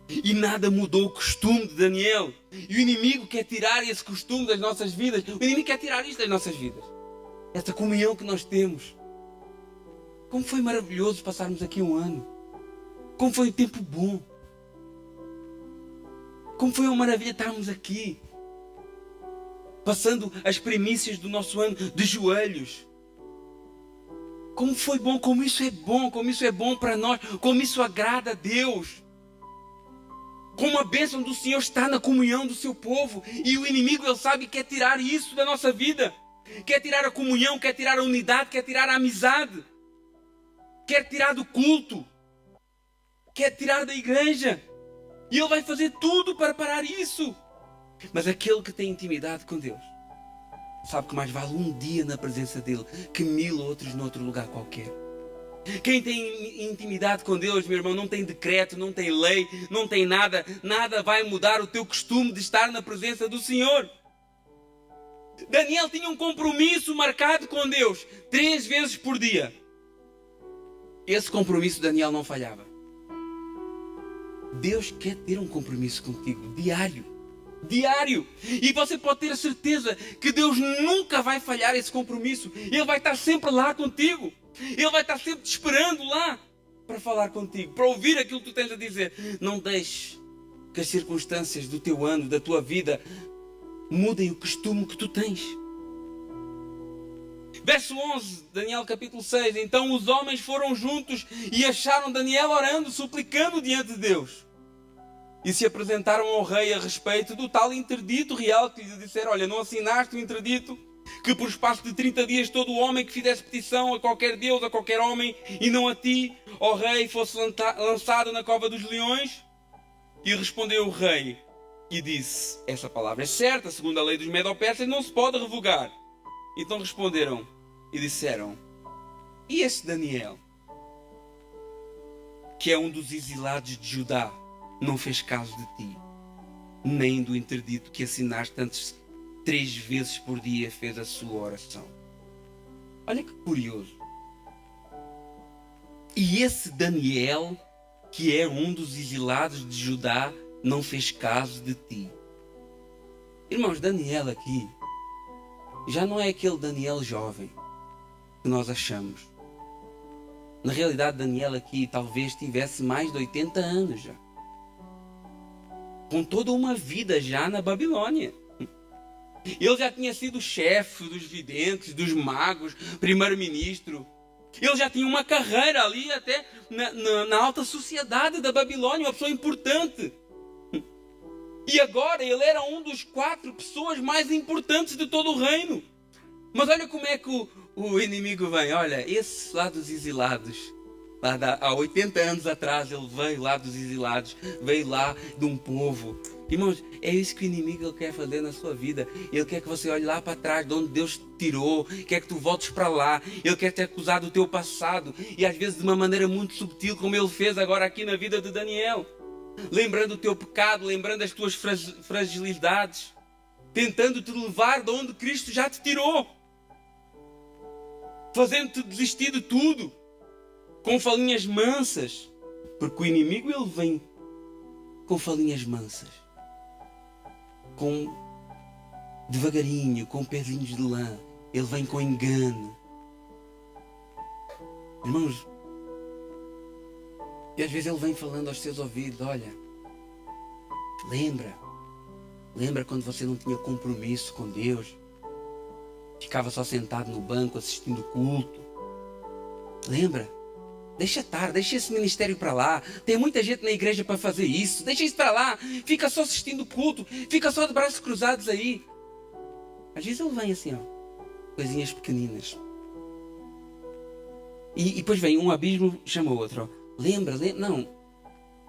E nada mudou o costume de Daniel. E o inimigo quer tirar esse costume das nossas vidas. O inimigo quer tirar isto das nossas vidas. Esta comunhão que nós temos. Como foi maravilhoso passarmos aqui um ano. Como foi um tempo bom. Como foi uma maravilha estarmos aqui. Passando as primícias do nosso ano de joelhos. Como foi bom, como isso é bom para nós, como isso agrada a Deus. Como a bênção do Senhor está na comunhão do seu povo. E o inimigo, ele sabe, quer tirar isso da nossa vida. Quer tirar a comunhão, quer tirar a unidade, quer tirar a amizade. Quer tirar do culto. Quer tirar da igreja. E ele vai fazer tudo para parar isso. Mas aquele que tem intimidade com Deus sabe que mais vale um dia na presença dele que 1000 outros noutro lugar qualquer. Quem tem intimidade com Deus, meu irmão, não tem decreto, não tem lei, não tem nada. Nada vai mudar o teu costume de estar na presença do Senhor. Daniel tinha um compromisso marcado com Deus 3 vezes por dia. Esse compromisso Daniel não falhava. Deus quer ter um compromisso contigo diário. Diário. E você pode ter a certeza que Deus nunca vai falhar esse compromisso. Ele vai estar sempre lá contigo. Ele vai estar sempre te esperando lá para falar contigo, para ouvir aquilo que tu tens a dizer. Não deixes que as circunstâncias do teu ano, da tua vida, mudem o costume que tu tens. Verso 11, Daniel capítulo 6. Então os homens foram juntos e acharam Daniel orando, suplicando diante de Deus. E se apresentaram ao rei a respeito do tal interdito real que lhe disseram: olha, não assinaste o interdito que por espaço de 30 dias todo homem que fizesse petição a qualquer Deus, a qualquer homem, e não a ti, ó rei, fosse lançado na cova dos leões? E respondeu o rei e disse: essa palavra é certa, segundo a lei dos Medo-Persas não se pode revogar. Então responderam e disseram: e este Daniel, que é um dos exilados de Judá, não fez caso de ti, nem do interdito que assinaste antes 3 vezes por dia fez a sua oração. Olha que curioso. E esse Daniel, que é um dos exilados de Judá, não fez caso de ti. Irmãos, Daniel aqui já não é aquele Daniel jovem que nós achamos. Na realidade, Daniel aqui talvez tivesse mais de 80 anos já. Com toda uma vida já na Babilônia. Ele já tinha sido chefe dos videntes, dos magos, primeiro-ministro. Ele já tinha uma carreira ali até na alta sociedade da Babilônia, uma pessoa importante. E agora ele era um dos 4 pessoas mais importantes de todo o reino. Mas olha como é que o inimigo vem. Olha, esse lá dos exilados, há 80 anos atrás, ele veio lá dos exilados, veio lá de um povo. Irmãos, é isso que o inimigo ele quer fazer na sua vida. Ele quer que você olhe lá para trás, de onde Deus te tirou, quer que tu voltes para lá. Ele quer te acusar do teu passado, e às vezes de uma maneira muito subtil, como ele fez agora aqui na vida de Daniel. Lembrando o teu pecado, lembrando as tuas fragilidades, tentando te levar de onde Cristo já te tirou, fazendo-te desistir de tudo, com falinhas mansas, porque o inimigo ele vem com falinhas mansas, com devagarinho, com pezinhos de lã. Ele vem com engano. Irmãos, e às vezes ele vem falando aos seus ouvidos: olha, lembra quando você não tinha compromisso com Deus? ficava só sentado no banco assistindo o culto. Lembra? Deixa estar, deixa esse ministério para lá. Tem muita gente na igreja para fazer isso. Deixa isso para lá. Fica só assistindo o culto. Fica só de braços cruzados aí. Às vezes ele vem assim, ó, coisinhas pequeninas. E depois vem um abismo, chama o outro. Ó. Lembra? Não.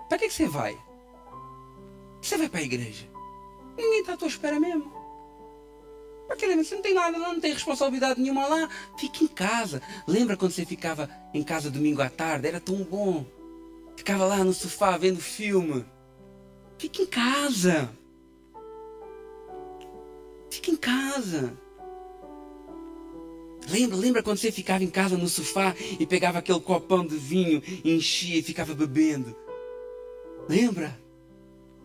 Para que você vai? Você vai para a igreja? Ninguém está à tua espera mesmo. Para que você não tem nada, não tem responsabilidade nenhuma lá. Fica em casa. Lembra quando você ficava em casa domingo à tarde? Era tão bom. Ficava lá no sofá vendo filme. Fica em casa. Fica em casa. Lembra quando você ficava em casa no sofá e pegava aquele copão de vinho, enchia e ficava bebendo? Lembra?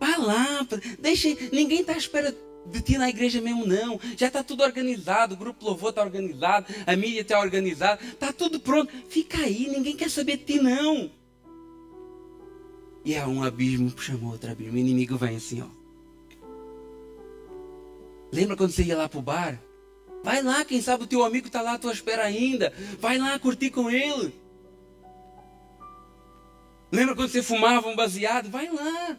Vai lá, deixa, ninguém está à espera de ti na igreja mesmo não. Já está tudo organizado, o grupo louvor está organizado, a mídia está organizada, está tudo pronto. Fica aí, ninguém quer saber de ti não. E há um abismo que chama outro abismo, o inimigo vem assim, ó. Lembra quando você ia lá para o bar? Vai lá, quem sabe o teu amigo está lá à tua espera ainda. Vai lá curtir com ele. Lembra quando você fumava um baseado? Vai lá.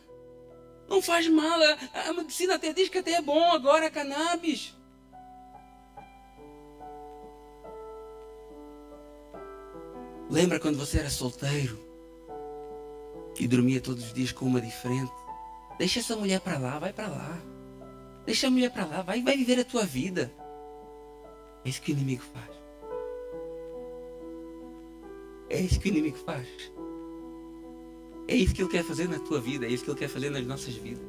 Não faz mal. A medicina até diz que até é bom agora a cannabis. Lembra quando você era solteiro e dormia todos os dias com uma diferente? Deixa essa mulher para lá, vai para lá. Deixa a mulher para lá, vai viver a tua vida. É isso que o inimigo faz. É isso que o inimigo faz. É isso que ele quer fazer na tua vida. É isso que ele quer fazer nas nossas vidas.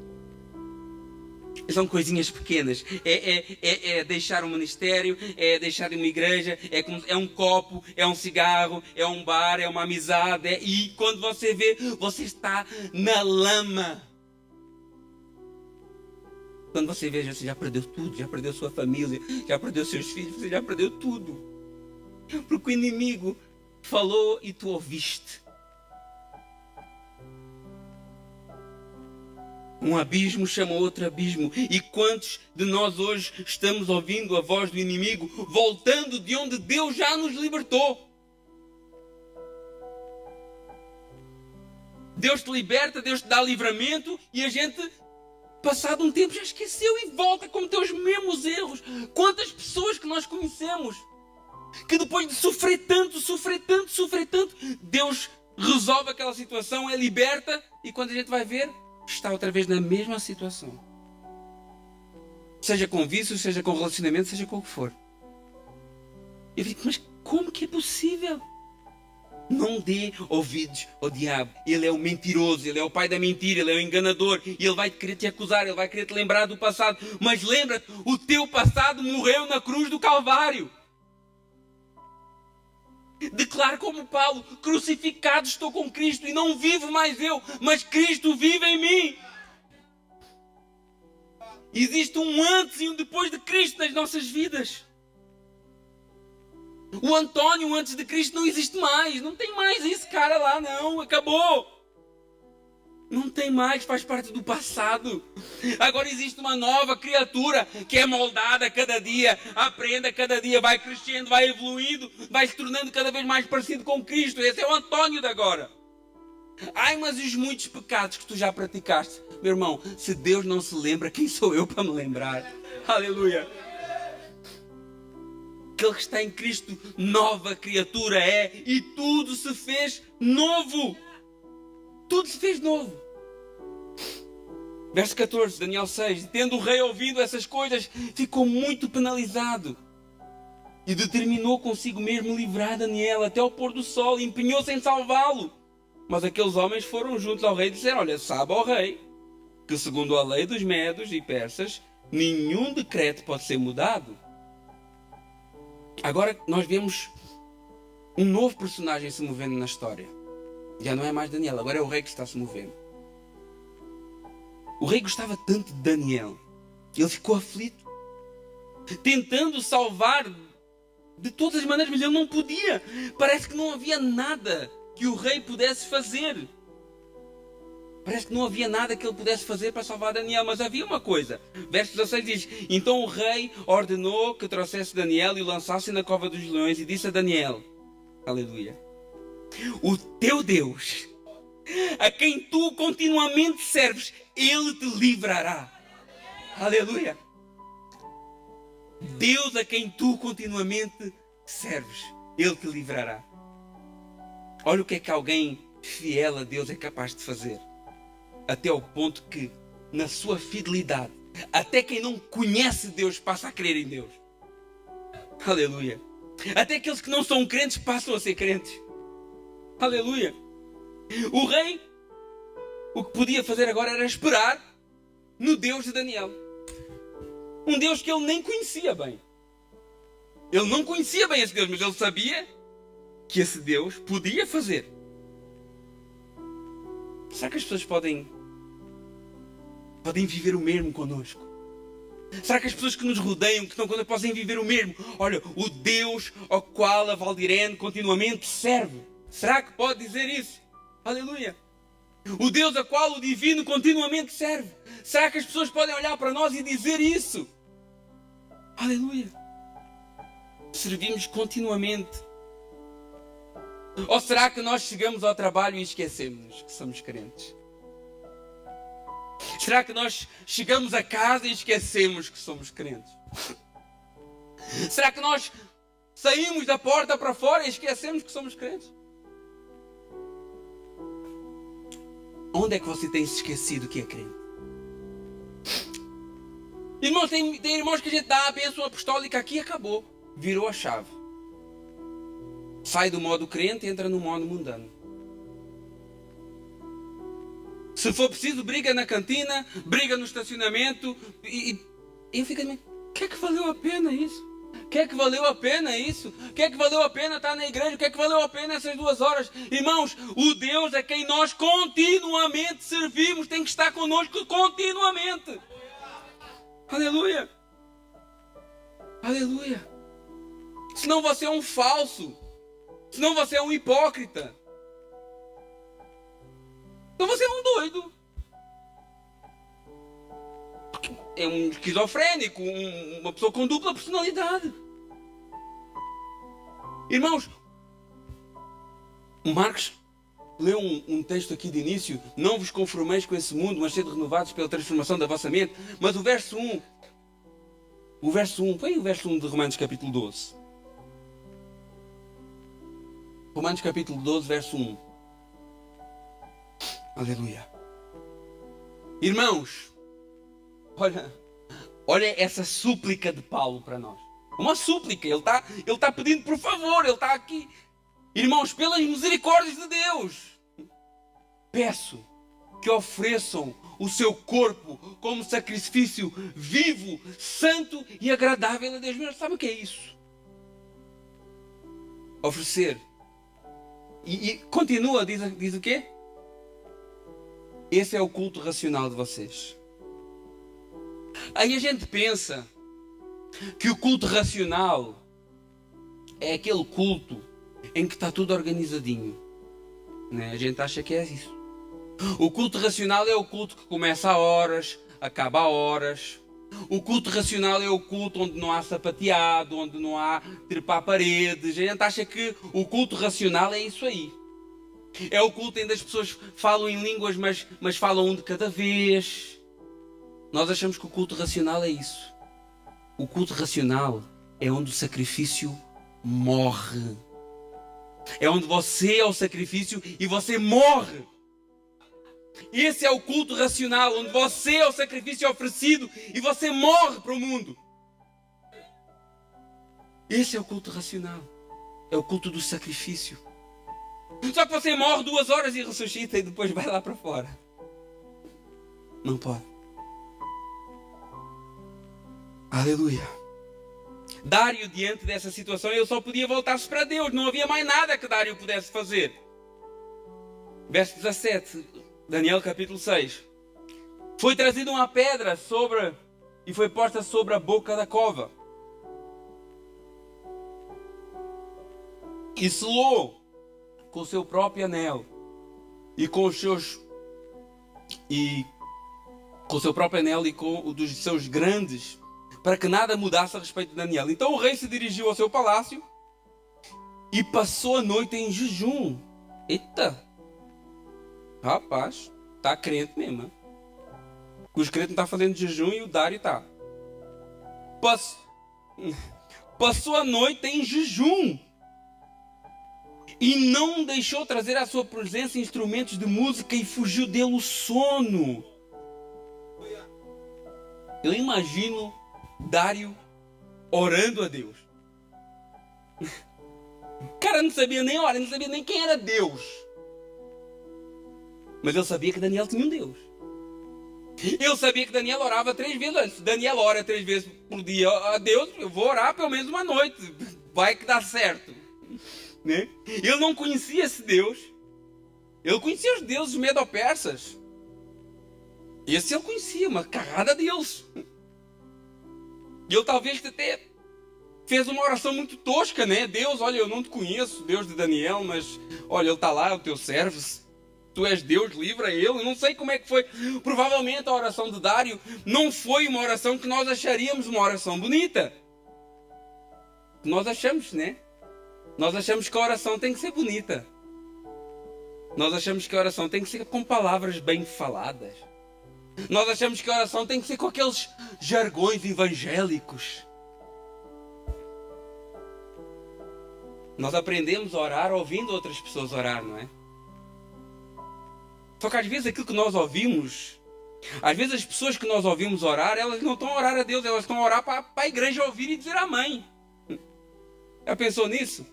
São coisinhas pequenas. É deixar um ministério. É deixar uma igreja. É um copo. É um cigarro. É um bar. É uma amizade. E quando você vê, você está na lama. Quando você vê, você já perdeu tudo. Já perdeu sua família. Já perdeu seus filhos. Você já perdeu tudo. Porque o inimigo falou e tu ouviste. Um abismo chama outro abismo. E quantos de nós hoje estamos ouvindo a voz do inimigo, voltando de onde Deus já nos libertou? Deus te liberta, Deus te dá livramento e a gente, passado um tempo, já esqueceu e volta com teus mesmos erros. Quantas pessoas que nós conhecemos que depois de sofrer tanto, Deus resolve aquela situação, é liberta e quando a gente vai ver, está outra vez na mesma situação. Seja com vício, seja com relacionamento, seja com o que for. Eu fico, mas como que é possível? Não dê ouvidos ao diabo. Ele é o mentiroso, ele é o pai da mentira, ele é o enganador. E ele vai querer te acusar, ele vai querer te lembrar do passado. Mas lembra-te, o teu passado morreu na cruz do Calvário. Declaro como Paulo, crucificado estou com Cristo e não vivo mais eu, mas Cristo vive em mim. Existe um antes e um depois de Cristo nas nossas vidas. O Antônio antes de Cristo não existe mais, não tem mais esse cara lá não, acabou. Não tem mais, faz parte do passado. Agora existe uma nova criatura que é moldada cada dia, aprende cada dia, vai crescendo, vai evoluindo, vai se tornando cada vez mais parecido com Cristo. Esse é o Antônio de agora. Ai, mas os muitos pecados que tu já praticaste. Meu irmão, se Deus não se lembra, quem sou eu para me lembrar? Aleluia. Aquele que está em Cristo, nova criatura é, e tudo se fez novo. Tudo se fez novo. Verso 14, Daniel 6. Tendo o rei ouvido essas coisas, ficou muito penalizado. E determinou consigo mesmo livrar Daniel até ao pôr do sol. E empenhou-se em salvá-lo. Mas aqueles homens foram juntos ao rei e disseram, olha, sabe ao rei, que segundo a lei dos medos e persas, nenhum decreto pode ser mudado. Agora nós vemos um novo personagem se movendo na história. Já não é mais Daniel, agora é o rei que está se movendo. O rei gostava tanto de Daniel, ele ficou aflito, tentando salvar de todas as maneiras, mas ele não podia. Parece que não havia nada que o rei pudesse fazer. Parece que não havia nada que ele pudesse fazer para salvar Daniel, mas havia uma coisa. Verso 16 diz: então o rei ordenou que trouxesse Daniel e o lançasse na cova dos leões e disse a Daniel, aleluia, o teu Deus, a quem tu continuamente serves, ele te livrará. Aleluia. Deus a quem tu continuamente serves, ele te livrará. Olha o que é que alguém fiel a Deus é capaz de fazer. Até ao ponto que, na sua fidelidade, até quem não conhece Deus passa a crer em Deus. Aleluia. Até aqueles que não são crentes passam a ser crentes. Aleluia. O rei, o que podia fazer agora era esperar no Deus de Daniel. Um Deus que ele nem conhecia bem. Ele não conhecia bem esse Deus, mas ele sabia que esse Deus podia fazer. Será que as pessoas podem viver o mesmo connosco? Será que as pessoas que nos rodeiam, que estão connosco, podem viver o mesmo? Olha, o Deus ao qual a Valdirene continuamente serve. Será que pode dizer isso? Aleluia. O Deus a qual o divino continuamente serve. Será que as pessoas podem olhar para nós e dizer isso? Aleluia. Servimos continuamente. Ou será que nós chegamos ao trabalho e esquecemos que somos crentes? Será que nós chegamos a casa e esquecemos que somos crentes? Será que nós saímos da porta para fora e esquecemos que somos crentes? Onde é que você tem se esquecido que é crente? Irmãos, tem irmãos que a gente dá a bênção apostólica aqui e acabou. Virou a chave. Sai do modo crente e entra no modo mundano. Se for preciso, briga na cantina, briga no estacionamento. E eu fico assim, o que é que valeu a pena isso? O que é que valeu a pena isso? O que é que valeu a pena estar na igreja? O que é que valeu a pena essas 2 horas? Irmãos, o Deus a quem nós continuamente servimos tem que estar conosco continuamente. Aleluia. Aleluia. Senão você é um falso. Senão você é um hipócrita. Então você é um doido. É um esquizofrénico, uma pessoa com dupla personalidade. Irmãos, Marcos leu um texto aqui de início: não vos conformeis com esse mundo, mas sede renovados pela transformação da vossa mente. Mas o verso 1, foi o verso 1 de Romanos capítulo 12. Romanos capítulo 12, verso 1. Aleluia. Irmãos, olha essa súplica de Paulo para nós. Uma súplica. Ele está pedindo por favor. Ele está aqui. Irmãos, pelas misericórdias de Deus, peço que ofereçam o seu corpo como sacrifício vivo, santo e agradável a Deus. Mas sabe o que é isso? Oferecer. E continua, diz o quê? Esse é o culto racional de vocês. Aí a gente pensa que o culto racional é aquele culto em que está tudo organizadinho. Né? A gente acha que é isso. O culto racional é o culto que começa a horas, acaba a horas. O culto racional é o culto onde não há sapateado, onde não há trepar paredes. A gente acha que o culto racional é isso aí. É o culto onde as pessoas falam em línguas, mas falam um de cada vez. Nós achamos que o culto racional é isso. O culto racional é onde o sacrifício morre. É onde você é o sacrifício e você morre. Esse é o culto racional, onde você é o sacrifício oferecido e você morre para o mundo. Esse é o culto racional. É o culto do sacrifício. Só que você morre 2 horas e ressuscita e depois vai lá para fora. Não pode. Aleluia. Dário, diante dessa situação, ele só podia voltar-se para Deus. Não havia mais nada que Dário pudesse fazer. Verso 17, Daniel capítulo 6. Foi trazida uma pedra e foi posta sobre a boca da cova. E selou com o seu próprio anel e com os seus e com o seu próprio anel e com o dos seus grandes, para que nada mudasse a respeito de Daniel. Então o rei se dirigiu ao seu palácio e passou a noite em jejum. Eita! Rapaz, está crente mesmo. Hein? Os crentes não estão fazendo jejum e o Dário está. Passou a noite em jejum e não deixou trazer à sua presença instrumentos de música e fugiu dele o sono. Eu imagino Dário orando a Deus. O cara não sabia nem orar, não sabia nem quem era Deus. Mas ele sabia que Daniel tinha um Deus. Eu sabia que Daniel orava 3 vezes antes. Daniel ora 3 vezes por dia a Deus. Eu vou orar pelo menos uma noite. Vai que dá certo. Né? Ele não conhecia esse Deus. Ele conhecia os deuses medo-persas. Esse ele conhecia, uma carrada de Deus. E ele talvez até fez uma oração muito tosca, né? Deus, olha, eu não te conheço, Deus de Daniel, mas olha, ele está lá, é o teu servo. Tu és Deus, livra ele. Eu não sei como é que foi. Provavelmente a oração de Dário não foi uma oração que nós acharíamos uma oração bonita. Nós achamos, né? Nós achamos que a oração tem que ser bonita. Nós achamos que a oração tem que ser com palavras bem faladas. Nós achamos que a oração tem que ser com aqueles jargões evangélicos. Nós aprendemos a orar ouvindo outras pessoas orar, não é? Só que às vezes aquilo que nós ouvimos, às vezes as pessoas que nós ouvimos orar, elas não estão a orar a Deus, elas estão a orar para a igreja ouvir e dizer amém. Já pensou nisso?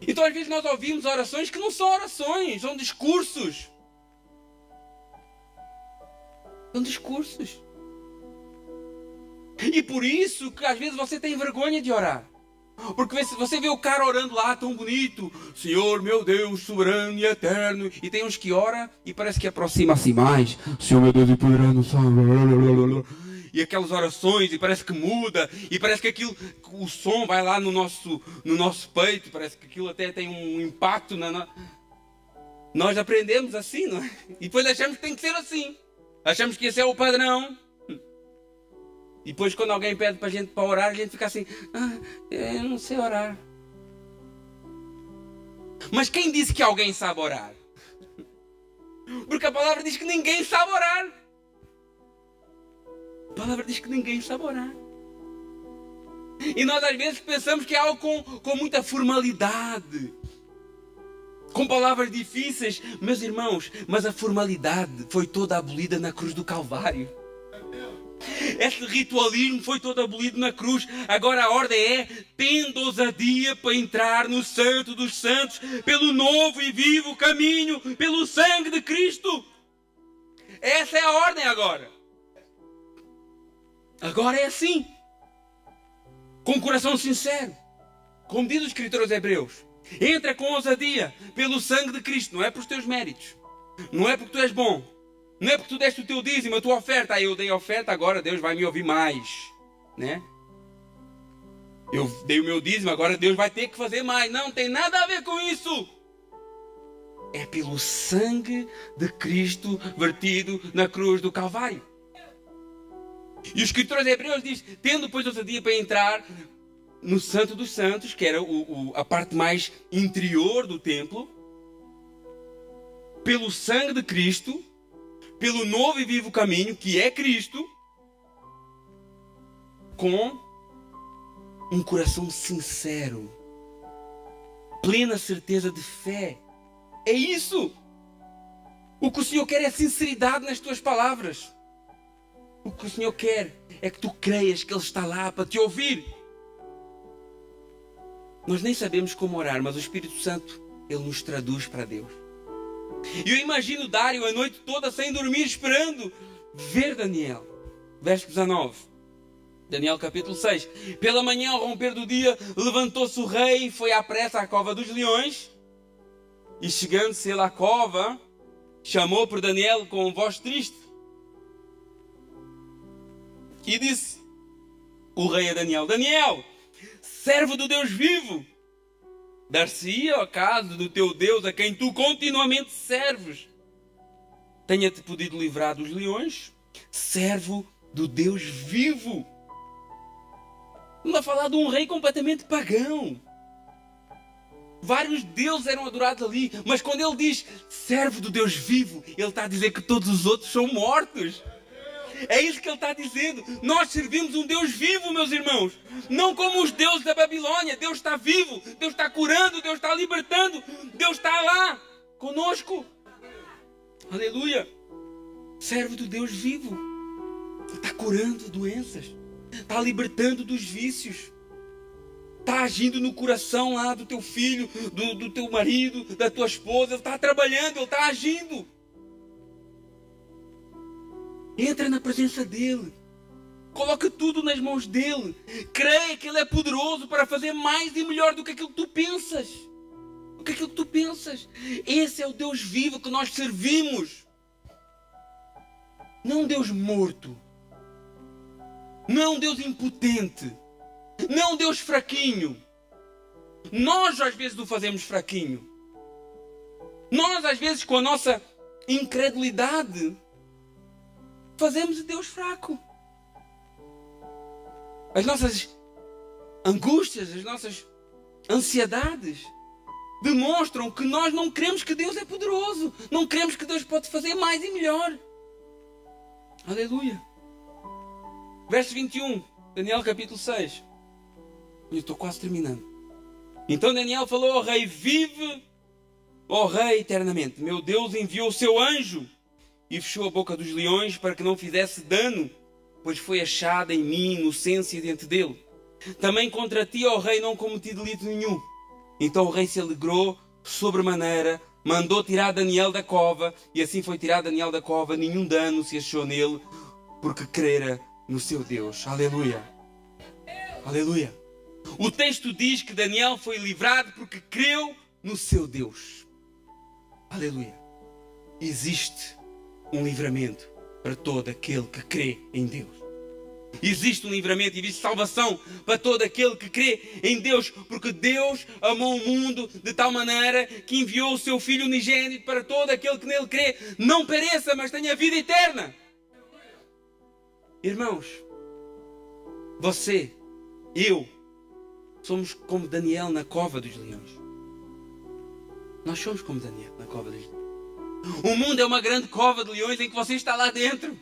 Então às vezes nós ouvimos orações que não são orações, são discursos. São discursos. E por isso que às vezes você tem vergonha de orar. Porque você vê o cara orando lá tão bonito, Senhor meu Deus, soberano e eterno, e tem uns que ora e parece que aproxima-se mais, Senhor meu Deus e poderoso, e aquelas orações, e parece que muda, e parece que aquilo, o som vai lá no nosso peito, parece que aquilo até tem um impacto Nós aprendemos assim, não é? E depois achamos que tem que ser assim. Achamos que esse é o padrão. E depois quando alguém pede para a gente para orar, a gente fica assim, eu não sei orar. Mas quem disse que alguém sabe orar? Porque a palavra diz que ninguém sabe orar. A palavra diz que ninguém sabe orar. E nós às vezes pensamos que é algo com muita formalidade. Com palavras difíceis. Meus irmãos, mas a formalidade foi toda abolida na cruz do Calvário. Esse ritualismo foi todo abolido na cruz. Agora a ordem é: tende ousadia para entrar no Santo dos Santos, pelo novo e vivo caminho, pelo sangue de Cristo. Essa é a ordem agora. Agora é assim. Com o coração sincero. Como diz o escritor aos Hebreus. Entra com ousadia pelo sangue de Cristo. Não é pelos teus méritos. Não é porque tu és bom. Não é porque tu deste o teu dízimo, a tua oferta. Eu dei a oferta, agora Deus vai me ouvir mais. Né? Eu dei o meu dízimo, agora Deus vai ter que fazer mais. Não tem nada a ver com isso. É pelo sangue de Cristo vertido na cruz do Calvário. E o escritor aos Hebreus diz: tendo depois ousadia para entrar no Santo dos Santos, que era a parte mais interior do templo, pelo sangue de Cristo, pelo novo e vivo caminho, que é Cristo, com um coração sincero, plena certeza de fé. É isso. O que o Senhor quer é sinceridade nas tuas palavras. O que o Senhor quer é que tu creias que Ele está lá para te ouvir. Nós nem sabemos como orar, mas o Espírito Santo, Ele nos traduz para Deus. E eu imagino Dário a noite toda sem dormir, esperando ver Daniel. Verso 19. Daniel capítulo 6. Pela manhã, ao romper do dia, levantou-se o rei e foi à pressa à cova dos leões. E chegando-se ele à cova, chamou por Daniel com voz triste. E disse o rei a Daniel: Daniel, servo do Deus vivo, dar-se-ia ao caso do teu Deus, a quem tu continuamente serves, tenha-te podido livrar dos leões, servo do Deus vivo. Estamos a falar de um rei completamente pagão. Vários deuses eram adorados ali, mas quando ele diz servo do Deus vivo, ele está a dizer que todos os outros são mortos. É isso que ele está dizendo. Nós servimos um Deus vivo, meus irmãos. Não como os deuses da Babilônia. Deus está vivo, Deus está curando, Deus está libertando, Deus está lá conosco. Aleluia. Servo do Deus vivo. Está curando doenças, está libertando dos vícios, está agindo no coração lá do teu filho, do teu marido, da tua esposa. Ele está trabalhando, ele está agindo. Entra na presença dele. Coloca tudo nas mãos dele. Creia que ele é poderoso para fazer mais e melhor do que aquilo que tu pensas. Do que aquilo que tu pensas. Esse é o Deus vivo que nós servimos. Não um Deus morto. Não um Deus impotente. Não um Deus fraquinho. Nós às vezes o fazemos fraquinho. Nós às vezes com a nossa incredulidade fazemos o Deus fraco. As nossas angústias, as nossas ansiedades demonstram que nós não cremos que Deus é poderoso. Não cremos que Deus pode fazer mais e melhor. Aleluia. Verso 21, Daniel capítulo 6. Eu estou quase terminando. Então Daniel falou ao rei: vive, ó rei, eternamente. Meu Deus enviou o seu anjo e fechou a boca dos leões para que não fizesse dano, pois foi achada em mim inocência diante dele. Também contra ti, ó rei, não cometi delito nenhum. Então o rei se alegrou sobremaneira, mandou tirar Daniel da cova, e assim foi tirado Daniel da cova. Nenhum dano se achou nele, porque crera no seu Deus. Aleluia. Aleluia. O texto diz que Daniel foi livrado porque creu no seu Deus. Aleluia. Existe um livramento para todo aquele que crê em Deus. Existe um livramento, existe salvação para todo aquele que crê em Deus, porque Deus amou o mundo de tal maneira que enviou o seu Filho unigênito para todo aquele que nele crê, não pereça, mas tenha vida eterna. Irmãos, você, eu, somos como Daniel na cova dos leões. Nós somos como Daniel na cova dos leões. O mundo é uma grande cova de leões em que você está lá dentro.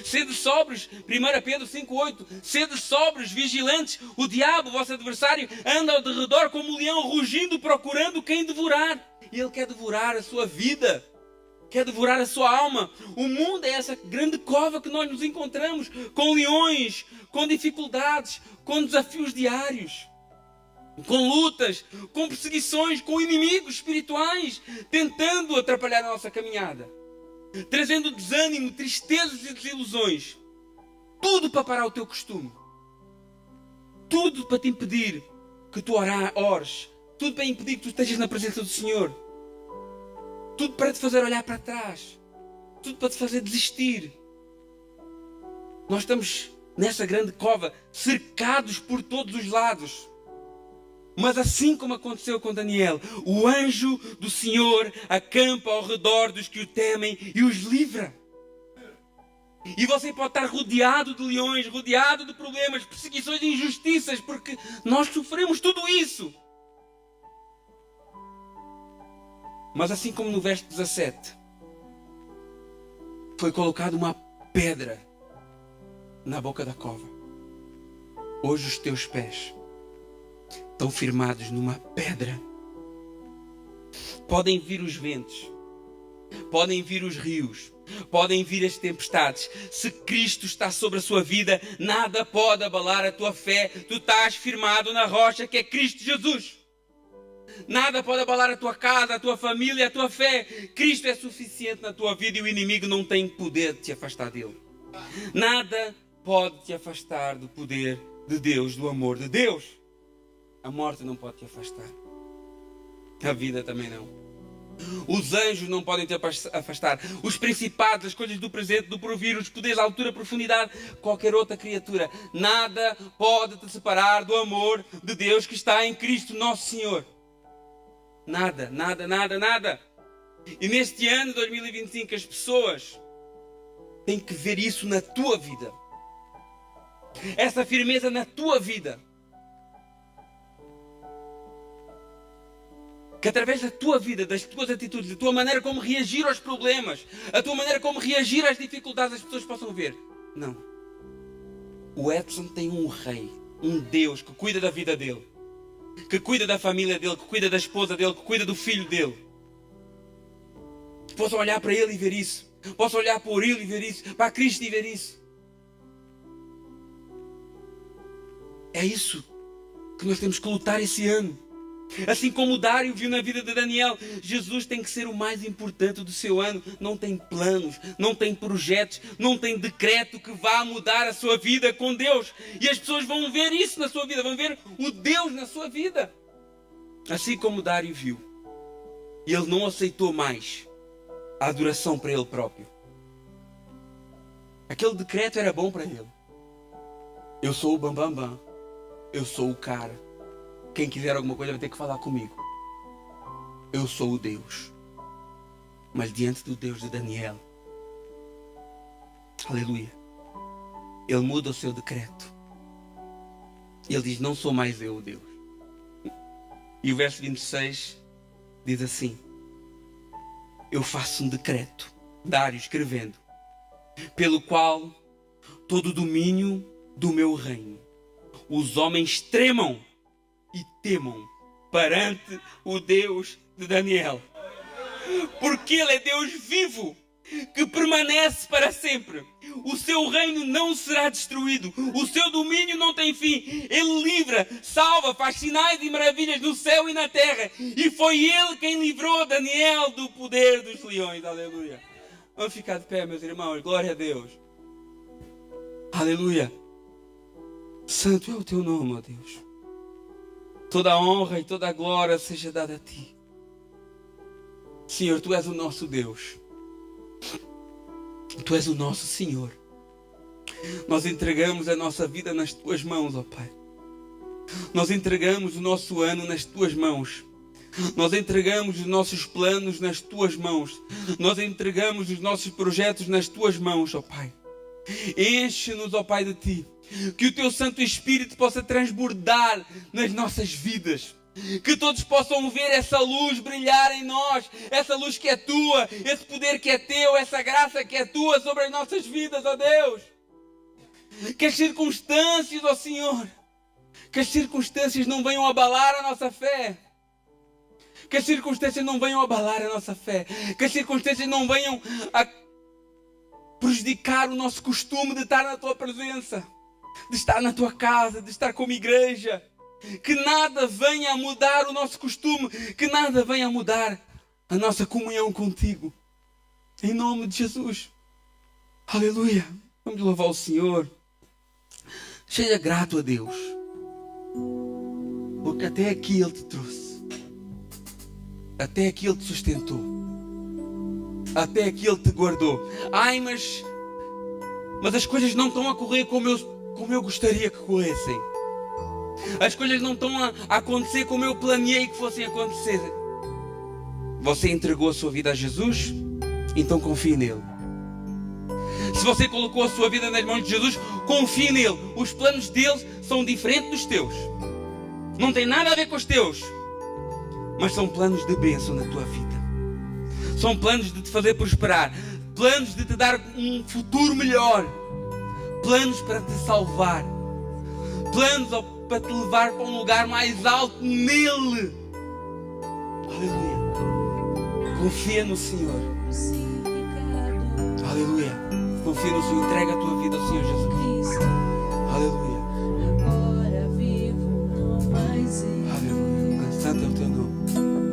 Sede sóbrios, 1 Pedro 5,8. Sede sóbrios, vigilantes. O diabo, vosso adversário, anda ao derredor como um leão rugindo, procurando quem devorar. E ele quer devorar a sua vida, quer devorar a sua alma. O mundo é essa grande cova que nós nos encontramos, com leões, com dificuldades, com desafios diários, com lutas, com perseguições, com inimigos espirituais tentando atrapalhar a nossa caminhada, trazendo desânimo, tristezas e desilusões. Tudo para parar o teu costume, tudo para te impedir que tu ores, tudo para impedir que tu estejas na presença do Senhor, tudo para te fazer olhar para trás, tudo para te fazer desistir. Nós estamos nessa grande cova, cercados por todos os lados. Mas assim como aconteceu com Daniel, o anjo do Senhor acampa ao redor dos que o temem e os livra. E você pode estar rodeado de leões, rodeado de problemas, perseguições e injustiças, porque nós sofremos tudo isso. Mas assim como no verso 17, foi colocada uma pedra na boca da cova. Hoje os teus pés estão firmados numa pedra. Podem vir os ventos, podem vir os rios, podem vir as tempestades. Se Cristo está sobre a sua vida, nada pode abalar a tua fé. Tu estás firmado na rocha que é Cristo Jesus. Nada pode abalar a tua casa, a tua família, a tua fé. Cristo é suficiente na tua vida e o inimigo não tem poder de te afastar dele. Nada pode te afastar do poder de Deus, do amor de Deus. A morte não pode te afastar. A vida também não. Os anjos não podem te afastar. Os principados, as coisas do presente, do porvir, os poderes, a altura, a profundidade, qualquer outra criatura. Nada pode te separar do amor de Deus que está em Cristo nosso Senhor. Nada, nada, nada, nada. E neste ano de 2025 as pessoas têm que ver isso na tua vida. Essa firmeza na tua vida. Que através da tua vida, das tuas atitudes, da tua maneira como reagir aos problemas, a tua maneira como reagir às dificuldades, as pessoas possam ver. Não. O Edson tem um rei, um Deus que cuida da vida dele, que cuida da família dele, que cuida da esposa dele, que cuida do filho dele. Possam olhar para ele e ver isso. Possam olhar para o Urilo e ver isso. Para Cristo e ver isso. É isso que nós temos que lutar esse ano. Assim como o Dário viu na vida de Daniel, Jesus tem que ser o mais importante do seu ano. Não tem planos, não tem projetos, não tem decreto que vá mudar a sua vida com Deus. E as pessoas vão ver isso na sua vida, vão ver o Deus na sua vida. Assim como o Dário viu. E ele não aceitou mais a adoração para ele próprio. Aquele decreto era bom para ele. Eu sou o bambambam. Eu sou o cara. Quem quiser alguma coisa vai ter que falar comigo. Eu sou o Deus. Mas diante do Deus de Daniel, aleluia, ele muda o seu decreto. Ele diz, não sou mais eu o Deus. E o verso 26 diz assim: eu faço um decreto, Dário escrevendo, pelo qual todo o domínio do meu reino, os homens tremam e temam perante o Deus de Daniel. Porque Ele é Deus vivo, que permanece para sempre. O seu reino não será destruído. O seu domínio não tem fim. Ele livra, salva, faz sinais e maravilhas no céu e na terra. E foi Ele quem livrou Daniel do poder dos leões. Aleluia. Vamos ficar de pé, meus irmãos. Glória a Deus. Aleluia. Santo é o teu nome, ó Deus. Toda a honra e toda a glória seja dada a ti. Senhor, tu és o nosso Deus. Tu és o nosso Senhor. Nós entregamos a nossa vida nas tuas mãos, ó Pai. Nós entregamos o nosso ano nas tuas mãos. Nós entregamos os nossos planos nas tuas mãos. Nós entregamos os nossos projetos nas tuas mãos, ó Pai. Enche-nos, ó Pai, de ti. Que o teu Santo Espírito possa transbordar nas nossas vidas. Que todos possam ver essa luz brilhar em nós. Essa luz que é tua, esse poder que é teu, essa graça que é tua sobre as nossas vidas, ó Deus. Que as circunstâncias, ó Senhor, que as circunstâncias não venham abalar a nossa fé. Que as circunstâncias não venham abalar a nossa fé. Que as circunstâncias não venham a prejudicar o nosso costume de estar na tua presença, de estar na tua casa, de estar como igreja. Que nada venha a mudar o nosso costume, que nada venha a mudar a nossa comunhão contigo. Em nome de Jesus. Aleluia. Vamos louvar o Senhor. Seja grato a Deus, porque até aqui Ele te trouxe. Até aqui Ele te sustentou. Até aqui Ele te guardou. Ai, mas as coisas não estão a correr como eu gostaria que corressem. As coisas não estão a acontecer como eu planeei que fossem acontecer. Você entregou a sua vida a Jesus? Então confie nele. Se você colocou a sua vida nas mãos de Jesus, confie nele. Os planos dele são diferentes dos teus. Não tem nada a ver com os teus. Mas são planos de bênção na tua vida. São planos de te fazer prosperar. Planos de te dar um futuro melhor. Planos para te salvar. Planos para te levar para um lugar mais alto nele. Aleluia. Confia no Senhor. Aleluia. Confia no Senhor. Entrega a tua vida ao Senhor Jesus. Aleluia. Agora vivo, não mais eu. Aleluia. Santo é o teu nome.